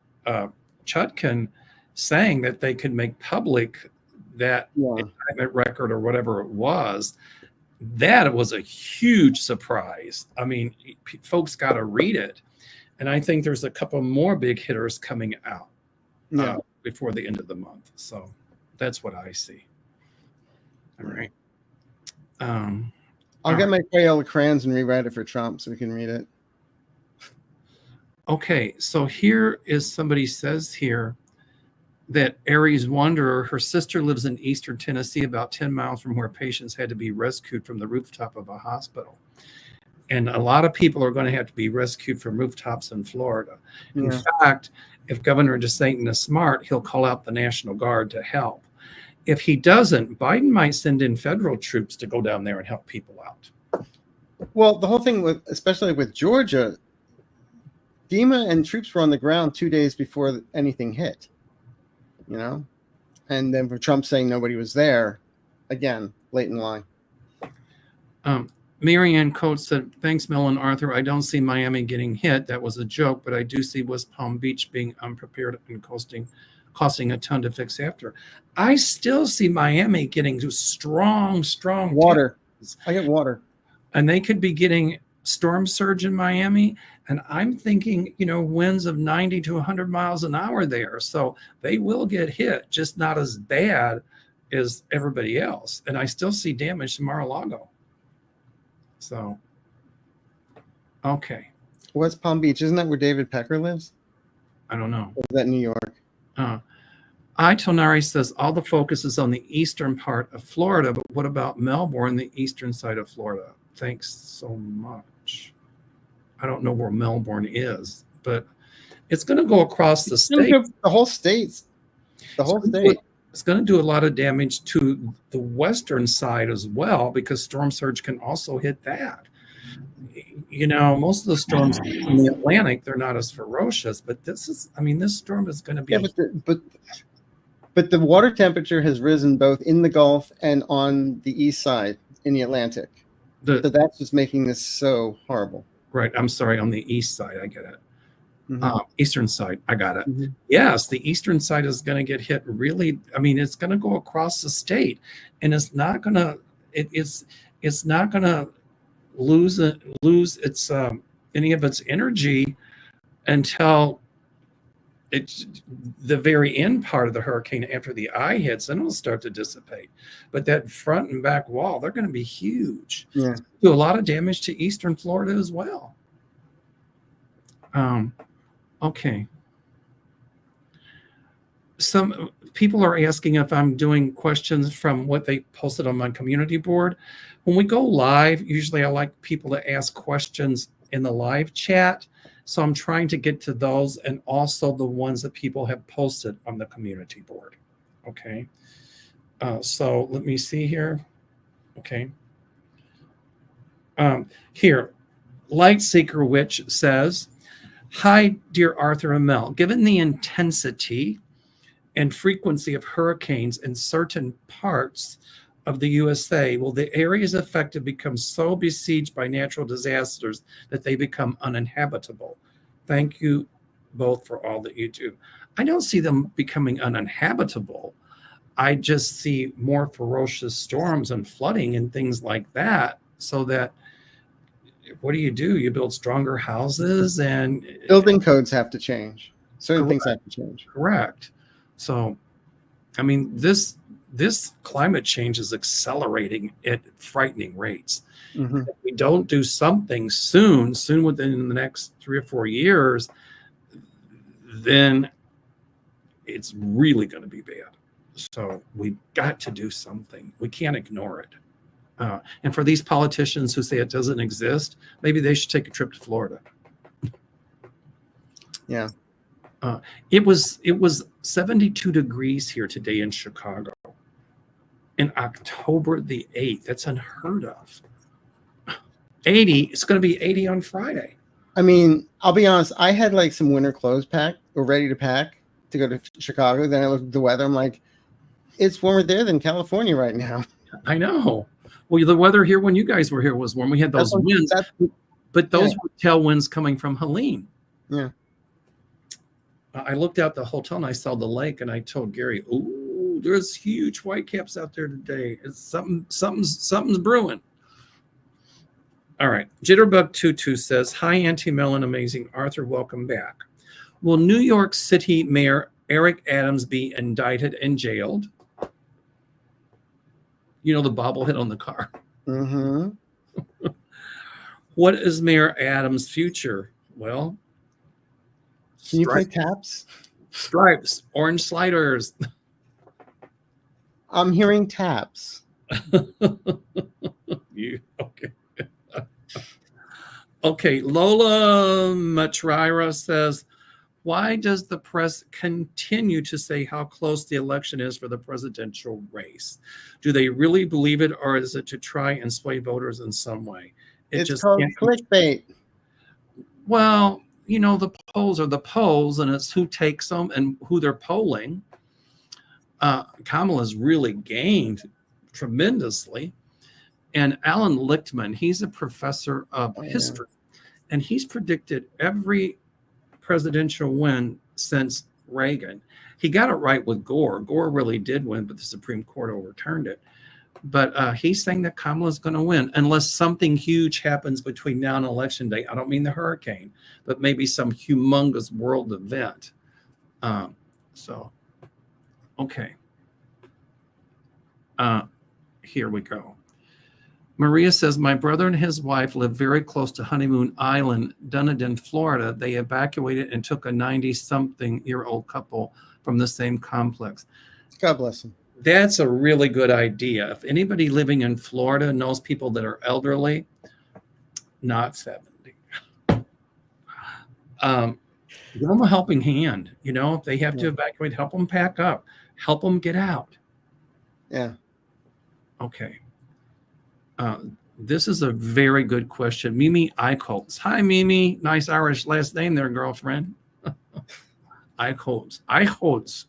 Chutkan saying that they could make public that indictment record or whatever it was, that was a huge surprise. I mean, folks got to read it. And I think there's a couple more big hitters coming out before the end of the month. So that's what I see. All right. I'll get my Crayola crayons and rewrite it for Trump so we can read it. Okay, so here is somebody says here that Aries Wanderer, her sister lives in eastern Tennessee, about 10 miles from where patients had to be rescued from the rooftop of a hospital. And a lot of people are going to have to be rescued from rooftops in Florida. In fact, if Governor DeSantis is smart, he'll call out the National Guard to help. If he doesn't, Biden might send in federal troops to go down there and help people out. Well, the whole thing with, especially with Georgia, FEMA and troops were on the ground 2 days before anything hit, you know? And then for Trump saying nobody was there, again, blatant lie. Marianne Coates said, thanks, Mel and Arthur. I don't see Miami getting hit. That was a joke, but I do see West Palm Beach being unprepared and costing a ton to fix after. I still see Miami getting strong water. I get water. And they could be getting storm surge in Miami. And I'm thinking, winds of 90 to 100 miles an hour there. So they will get hit, just not as bad as everybody else. And I still see damage to Mar-a-Lago. So, okay. West Palm Beach, isn't that where David Pecker lives? I don't know. Or is that New York? Tonari says all the focus is on the eastern part of Florida, but what about Melbourne, the eastern side of Florida? Thanks so much. I don't know where Melbourne is, but it's going to go across the state. The whole state. The whole state. It's going to do a lot of damage to the western side as well, because storm surge can also hit that. Most of the storms in the Atlantic, they're not as ferocious, but this storm is going to be. Yeah, but the water temperature has risen both in the Gulf and on the east side in the Atlantic. So that's just making this so horrible. Right. I'm sorry. On the east side, I get it. Mm-hmm. Eastern side, I got it. Mm-hmm. Yes, the eastern side is going to get hit really. It's going to go across the state, and it's not going to. It's not going to lose its any of its energy until it's the very end part of the hurricane. After the eye hits, then it'll start to dissipate. But that front and back wall, they're going to be huge. Yeah, do a lot of damage to eastern Florida as well. Okay. Some people are asking if I'm doing questions from what they posted on my community board. When we go live, usually I like people to ask questions in the live chat. So I'm trying to get to those and also the ones that people have posted on the community board. Okay. So let me see here. Okay. Here, Lightseeker Witch says, hi, dear Arthur and Mel. Given the intensity and frequency of hurricanes in certain parts of the USA, will the areas affected become so besieged by natural disasters that they become uninhabitable? Thank you both for all that you do. I don't see them becoming uninhabitable. I just see more ferocious storms and flooding and things like that, so that what do? You build stronger houses, and building codes have to change. Certain Correct. Things have to change. Correct. So, this climate change is accelerating at frightening rates. Mm-hmm. If we don't do something soon within the next 3 or 4 years, then it's really going to be bad. So we've got to do something. We can't ignore it. And for these politicians who say it doesn't exist, maybe they should take a trip to Florida. Yeah. It was 72 degrees here today in Chicago. In October the 8th. That's unheard of. 80. It's going to be 80 on Friday. I'll be honest. I had like some winter clothes packed or ready to pack to go to Chicago. Then I looked at the weather. I'm like, it's warmer there than California right now. I know. Well, the weather here when you guys were here was warm. We had those winds, but those were tailwinds coming from Helene. Yeah. I looked out the hotel and I saw the lake, and I told Gary, "Ooh, there's huge whitecaps out there today. It's something's brewing." All right. Jitterbug22 says, hi, Auntie Mel and Amazing Arthur. Welcome back. Will New York City Mayor Eric Adams be indicted and jailed? The bobblehead on the car. Mm-hmm. What is Mayor Adams' future? Well, Can you play taps? Stripes, orange sliders. I'm hearing taps. Okay. Okay, Lola Matrira says, why does the press continue to say how close the election is for the presidential race? Do they really believe it, or is it to try and sway voters in some way? It's called clickbait. Well, the polls are the polls, and it's who takes them and who they're polling. Kamala's really gained tremendously. And Alan Lichtman, he's a professor of history, and he's predicted every presidential win since Reagan. He got it right with Gore. Gore really did win, but the Supreme Court overturned it. But he's saying that Kamala's going to win unless something huge happens between now and election day. I don't mean the hurricane, but maybe some humongous world event. Okay. Here we go. Maria says, my brother and his wife live very close to Honeymoon Island, Dunedin, Florida. They evacuated and took a 90-something-year-old couple from the same complex. God bless them. That's a really good idea. If anybody living in Florida knows people that are elderly, not 70, give them a helping hand. If they have to evacuate, help them pack up, help them get out. Yeah. Okay. This is a very good question. Mimi Eichholz. Hi, Mimi. Nice Irish last name there, girlfriend. Eichholz.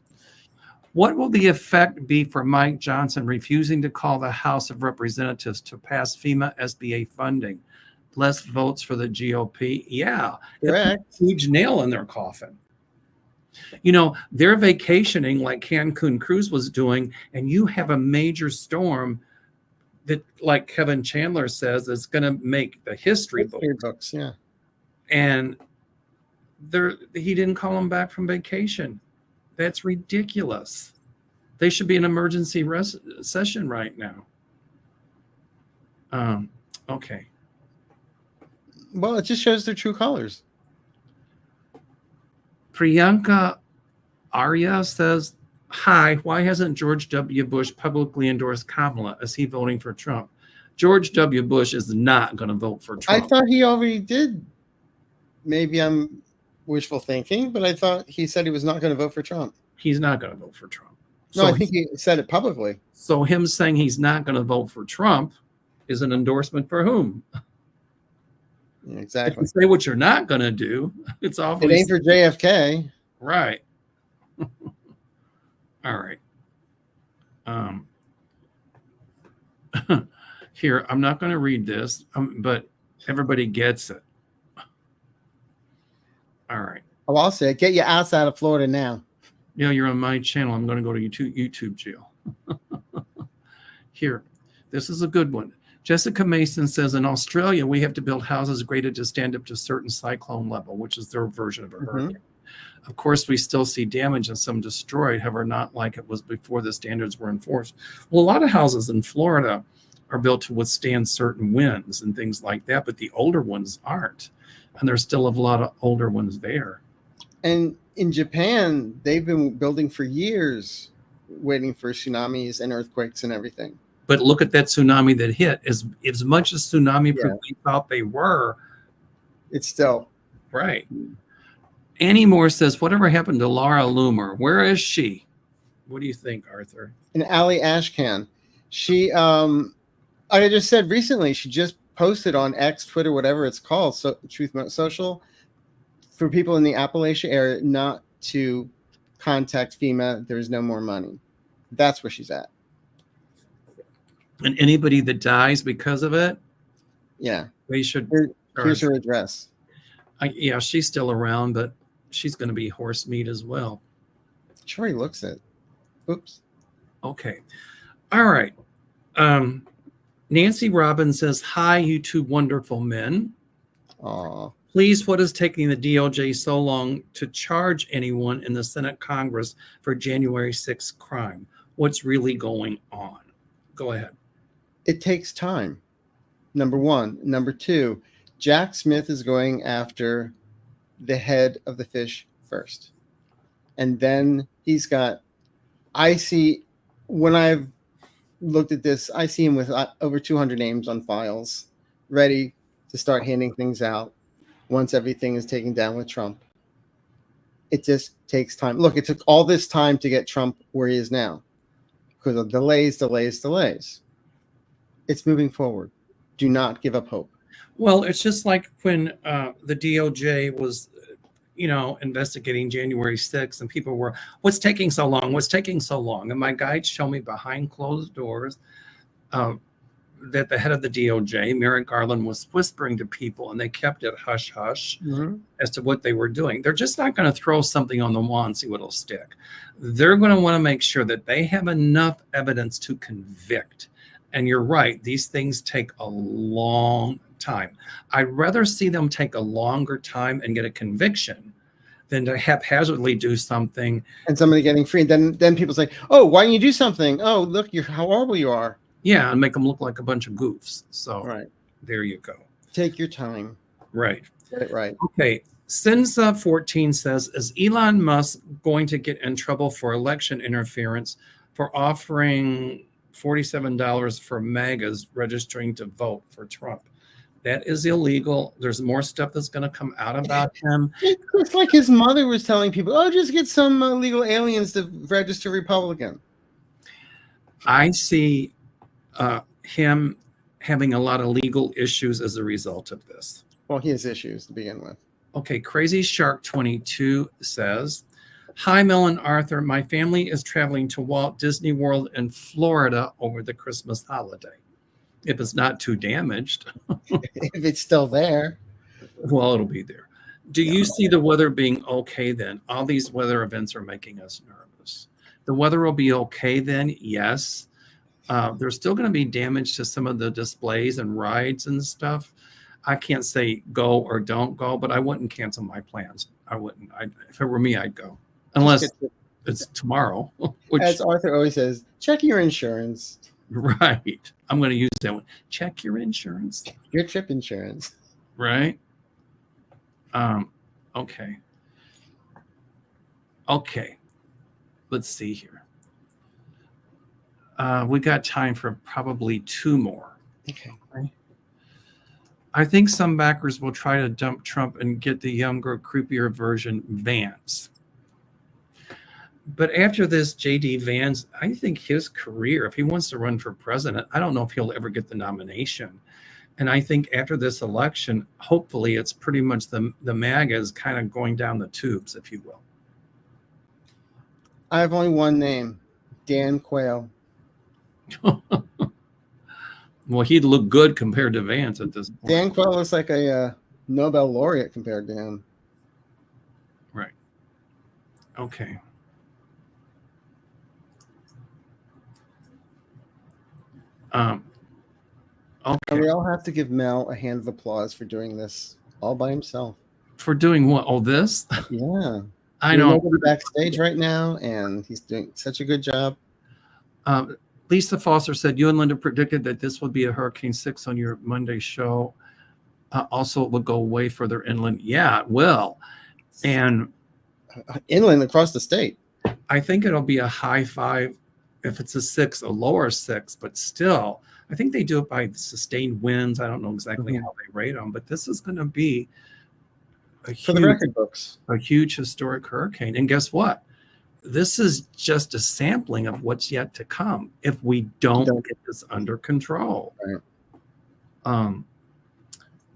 What will the effect be for Mike Johnson refusing to call the House of Representatives to pass FEMA SBA funding? Less votes for the GOP? Yeah. Correct. Huge nail in their coffin. They're vacationing like Cancun Cruise was doing, and you have a major storm that, like Kevin Chandler says, is going to make the history books. Yeah. And he didn't call them back from vacation. That's ridiculous. They should be in emergency session right now. Okay. Well, it just shows their true colors. Priyanka Arya says, hi, why hasn't George W. Bush publicly endorsed Kamala? Is he voting for Trump? George W. Bush is not going to vote for Trump. I thought he already did. Maybe I'm wishful thinking, but I thought he said he was not going to vote for Trump. He's not going to vote for Trump. No, I think he said it publicly. So him saying he's not going to vote for Trump is an endorsement for whom? Yeah, exactly. If you say what you're not going to do, it's obvious. It ain't for JFK. Right. All right. Here, I'm not going to read this, but everybody gets it. All right. Oh, I'll say it. Get your ass out of Florida now. You're on my channel. I'm going to go to YouTube jail. Here, this is a good one. Jessica Mason says, in Australia, we have to build houses graded to stand up to a certain cyclone level, which is their version of a hurricane. Of course, we still see damage and some destroyed, however, not like it was before the standards were enforced. Well, a lot of houses in Florida are built to withstand certain winds and things like that, but the older ones aren't. And there's still a lot of older ones there. And in Japan, they've been building for years, waiting for tsunamis and earthquakes and everything. But look at that tsunami that hit. As much as tsunami we thought they were, it's still right. Annie Moore says, whatever happened to Laura Loomer? Where is she? What do you think, Arthur? And Ali Ashcan. She, I just said recently, she just posted on X, Twitter, whatever it's called, so Truth Social, for people in the Appalachia area not to contact FEMA. There's no more money. That's where she's at. And anybody that dies because of it, they should. Here's her address. She's still around, but she's going to be horse meat as well. Sure, he looks it. Oops. Okay. All right. Nancy Robbins says, hi, you two wonderful men. Aw. Please, what is taking the DOJ so long to charge anyone in the Senate Congress for January 6th crime? What's really going on? Go ahead. It takes time. Number one. Number two, Jack Smith is going after the head of the fish first. And then he's got, I see, when I've looked at this, I see him with over 200 names on files, ready to start handing things out once everything is taken down with Trump. It just takes time. Look, it took all this time to get Trump where he is now because of delays. It's moving forward. Do not give up hope. Well, it's just like when the DOJ was, investigating January 6th, and people were, what's taking so long? What's taking so long? And my guides show me behind closed doors that the head of the DOJ, Merrick Garland, was whispering to people, and they kept it hush hush as to what they were doing. They're just not going to throw something on the wall and see what'll stick. They're going to want to make sure that they have enough evidence to convict. And you're right, these things take a long time. I'd rather see them take a longer time and get a conviction than to haphazardly do something. And somebody getting free. Then people say, oh, why don't you do something? Oh, look, how horrible you are. Yeah, and make them look like a bunch of goofs. So There you go. Take your time. Right. Get it right. Okay. Sinsa 14 says, is Elon Musk going to get in trouble for election interference for offering $47 for MAGAs registering to vote for Trump? That is illegal. There's more stuff that's going to come out about him. It's like his mother was telling people, oh, just get some illegal aliens to register Republican. I see him having a lot of legal issues as a result of this. Well, he has issues to begin with. Okay, Crazy Shark 22 says, hi, Mel and Arthur. My family is traveling to Walt Disney World in Florida over the Christmas holiday. If it's not too damaged. If it's still there. Well, it'll be there. Do you see the weather being okay then? All these weather events are making us nervous. The weather will be okay then, yes. There's still going to be damage to some of the displays and rides and stuff. I can't say go or don't go, but I wouldn't cancel my plans. I wouldn't. If it were me, I'd go. Unless it's tomorrow. As Arthur always says, check your insurance. Right. I'm going to use that one. Check your insurance. Your trip insurance. Right. Okay. Let's see here. We got time for probably two more. Okay. I think some backers will try to dump Trump and get the younger, creepier version, Vance. But after this, J.D. Vance, I think his career, if he wants to run for president, I don't know if he'll ever get the nomination. And I think after this election, hopefully it's pretty much the MAGA is kind of going down the tubes, if you will. I have only one name, Dan Quayle. Well, he'd look good compared to Vance at this point. Dan Quayle looks like a Nobel laureate compared to him. Right. Okay. Okay. And we all have to give Mel a hand of applause for doing this all by himself. For doing what? Oh, this? Yeah. I know. We're backstage right now, and he's doing such a good job. Lisa Foster said, you and Linda predicted that this would be a Hurricane 6 on your Monday show. Also, it will go way further inland. Yeah, it will. And inland across the state. I think it'll be a high 5. If it's a 6, a lower 6, but still, I think they do it by sustained winds. I don't know exactly how they rate them, but this is going to be for the record books, a huge historic hurricane. And guess what? This is just a sampling of what's yet to come if we don't get this under control. Right.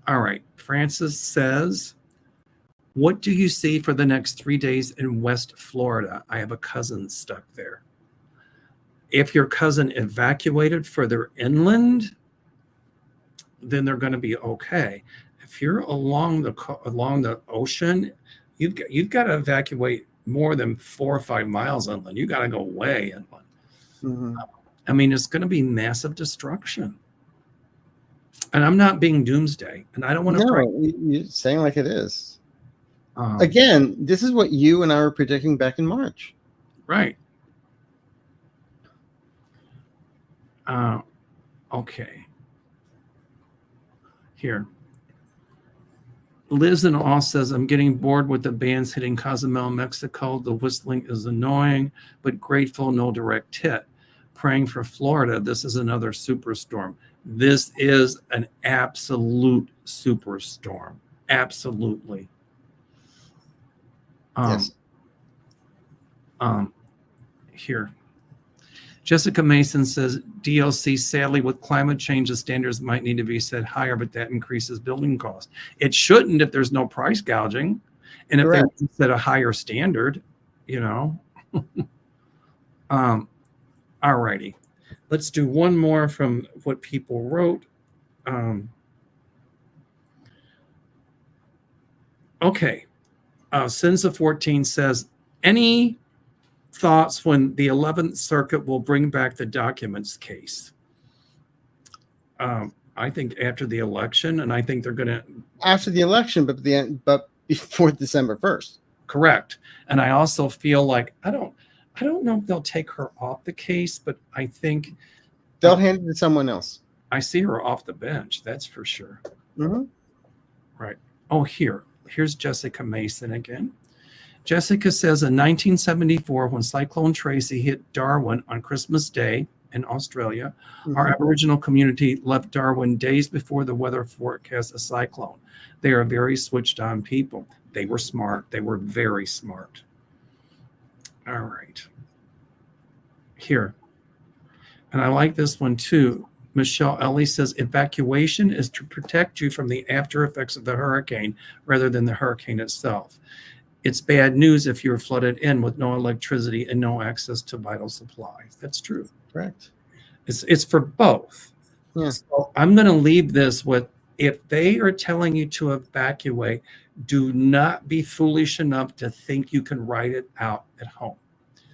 All right. Francis says, what do you see for the next 3 days in West Florida? I have a cousin stuck there. If your cousin evacuated further inland, then they're going to be okay. If you're along the ocean, you've got to evacuate more than 4 or 5 miles inland. You got to go way inland. Mm-hmm. I mean, it's going to be massive destruction. And I'm not being doomsday, and I don't want to. No, you're saying like it is. Again, this is what you and I were predicting back in March. Right. Okay. Here. Liz in All says, I'm getting bored with the bands hitting Cozumel, Mexico. The whistling is annoying, but grateful no direct hit. Praying for Florida. This is another superstorm. This is an absolute superstorm. Absolutely. Yes. Here. Jessica Mason says, DLC, sadly, with climate change, the standards might need to be set higher, but that increases building costs. It shouldn't if there's no price gouging. And if Correct. they set a higher standard, you know. All righty. Let's do one more from what people wrote. Okay. Sins of 14 says, any thoughts when the 11th Circuit will bring back the documents case? I think after the election, and I think they're going to after the election, but before December 1st. Correct. And I also feel like I don't know if they'll take her off the case, but I think they'll hand it to someone else. I see her off the bench. That's for sure. Mm-hmm. Right. Oh, here's Jessica Mason again. Jessica says in 1974, when Cyclone Tracy hit Darwin on Christmas Day in Australia, our Aboriginal community left Darwin days before the weather forecast a cyclone. They are very switched on people. They were smart. They were very smart. All right. Here. And I like this one too. Michelle Ellie says evacuation is to protect you from the after effects of the hurricane rather than the hurricane itself. It's bad news if you're flooded in with no electricity and no access to vital supplies. That's true. Correct. It's for both. Yeah. So I'm going to leave this with, if they are telling you to evacuate, do not be foolish enough to think you can write it out at home.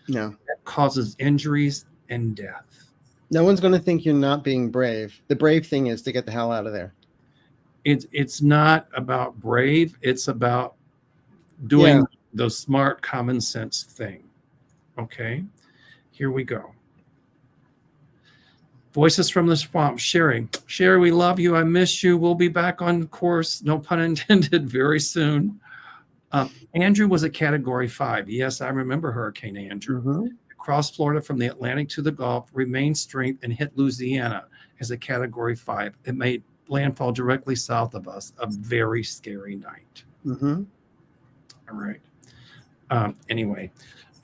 No. That causes injuries and death. No one's going to think you're not being brave. The brave thing is to get the hell out of there. It's not about brave. It's about doing the smart common sense thing. Okay, here we go. Voices from the Swamp. Sherry, we love you. I miss you. We'll be back on course, no pun intended, very soon. Andrew was a Category 5. Yes, I remember Hurricane Andrew. Mm-hmm. Crossed Florida from the Atlantic to the Gulf, remained strength, and hit Louisiana as a Category 5. It made landfall directly south of us. A very scary night. Mm-hmm. All right. Anyway.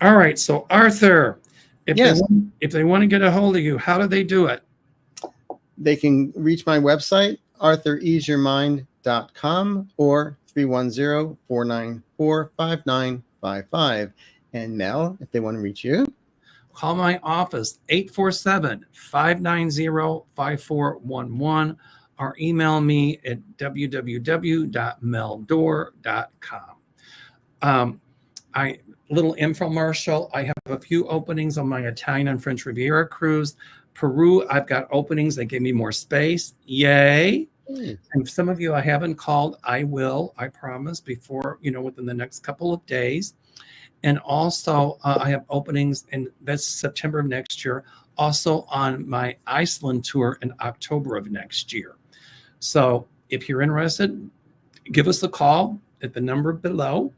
All right. So Arthur, if they want to get a hold of you, how do they do it? They can reach my website, arthureaseyourmind.com, or 310-494-5955. And Mel, if they want to reach you, call my office, 847-590-5411, or email me at www.meldor.com. Little infomercial. I have a few openings on my Italian and French Riviera cruise. Peru, I've got openings. They gave me more space. Yay. And some of you I haven't called. I will, I promise, before, within the next couple of days. And also I have openings, and that's September of next year, also on my Iceland tour in October of next year. So if you're interested, give us a call at the number below.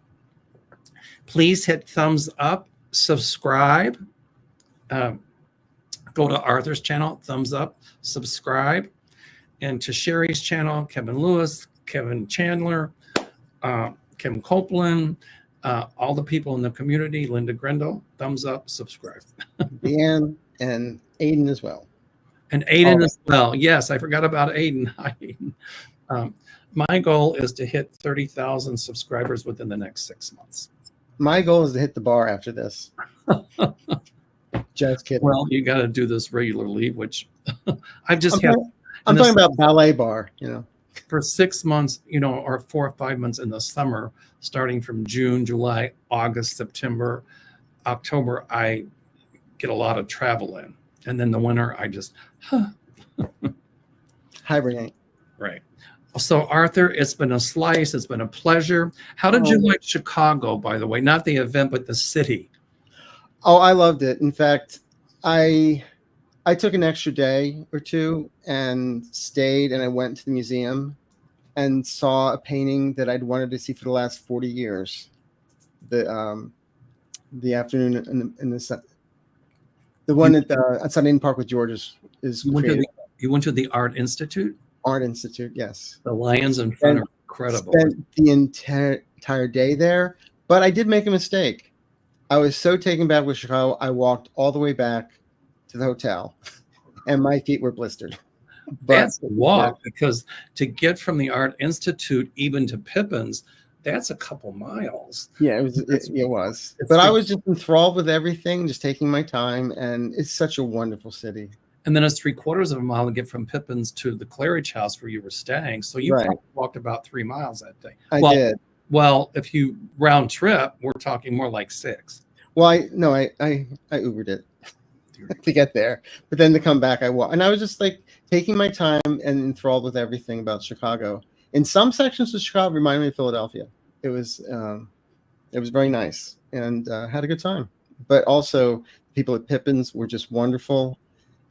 Please hit thumbs up, subscribe. Go to Arthur's channel, thumbs up, subscribe. And to Sherry's channel, Kevin Lewis, Kevin Chandler, Kim Copeland, all the people in the community, Linda Grendel, thumbs up, subscribe. Deanne and Aiden as well. And Aiden as well. Yes, I forgot about Aiden. Hi, Aiden. My goal is to hit 30,000 subscribers within the next 6 months. My goal is to hit the bar after this. Just kidding. Well, you got to do this regularly, which I've just I'm talking about ballet bar, for 6 months, or 4 or 5 months in the summer, starting from June, July, August, September, October, I get a lot of travel in. And then the winter, I just hibernate. Right. So, Arthur, it's been a slice. It's been a pleasure. How did you like Chicago, by the way? Not the event, but the city. Oh, I loved it. In fact, I took an extra day or two and stayed, and I went to the museum and saw a painting that I'd wanted to see for the last 40 years. The afternoon in the sun. The one at Sunday Park with George is created. You went to the Art Institute? Art Institute, yes. The lions in front are incredible. Spent the entire day there, but I did make a mistake. I was so taken back with Chicago, I walked all the way back to the hotel, and my feet were blistered. That's a walk, because to get from the Art Institute even to Pippin's, that's a couple miles. Yeah, it was. But I was just enthralled with everything, just taking my time, and it's such a wonderful city. And then it's 3/4 of a mile to get from Pippin's to the Claridge house where you were staying. So you probably walked about 3 miles that day. I did. Well, if you round trip, we're talking more like 6. Well, I Ubered it to get there, but then to come back, I walked, and I was just like taking my time and enthralled with everything about Chicago. In some sections of Chicago, reminded me of Philadelphia. It was very nice, and had a good time. But also, people at Pippin's were just wonderful.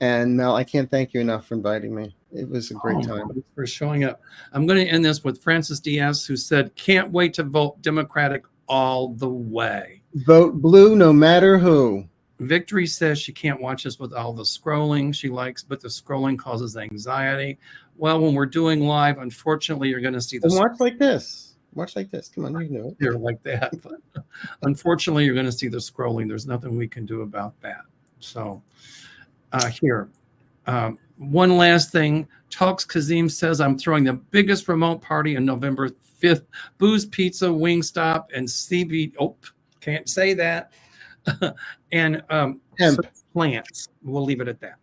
And Mel, I can't thank you enough for inviting me. It was a great time. Thanks for showing up. I'm going to end this with Francis Diaz, who said, "Can't wait to vote Democratic all the way. Vote blue no matter who." Victory says she can't watch this with all the scrolling she likes, but the scrolling causes anxiety. Well, when we're doing live, unfortunately, you're going to see the watch like this. Watch like this. Come on, you know it. You're like that. But unfortunately, you're going to see the scrolling. There's nothing we can do about that. So here, one last thing. Talks Kazim says, I'm throwing the biggest remote party on November 5th. Booze, pizza, Wingstop, and CB. Oh, can't say that. And plants. We'll leave it at that.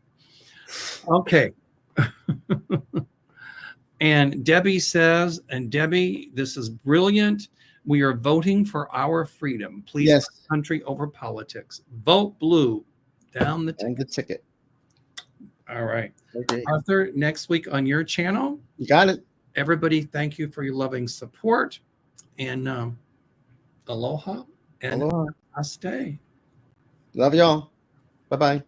Okay. And Debbie says, and Debbie, this is brilliant. We are voting for our freedom. Please, yes. Country over politics. Vote blue. Down the ticket. All right. Okay. Arthur, next week on your channel. You got it. Everybody, thank you for your loving support. And aloha and namaste. Love y'all. Bye-bye.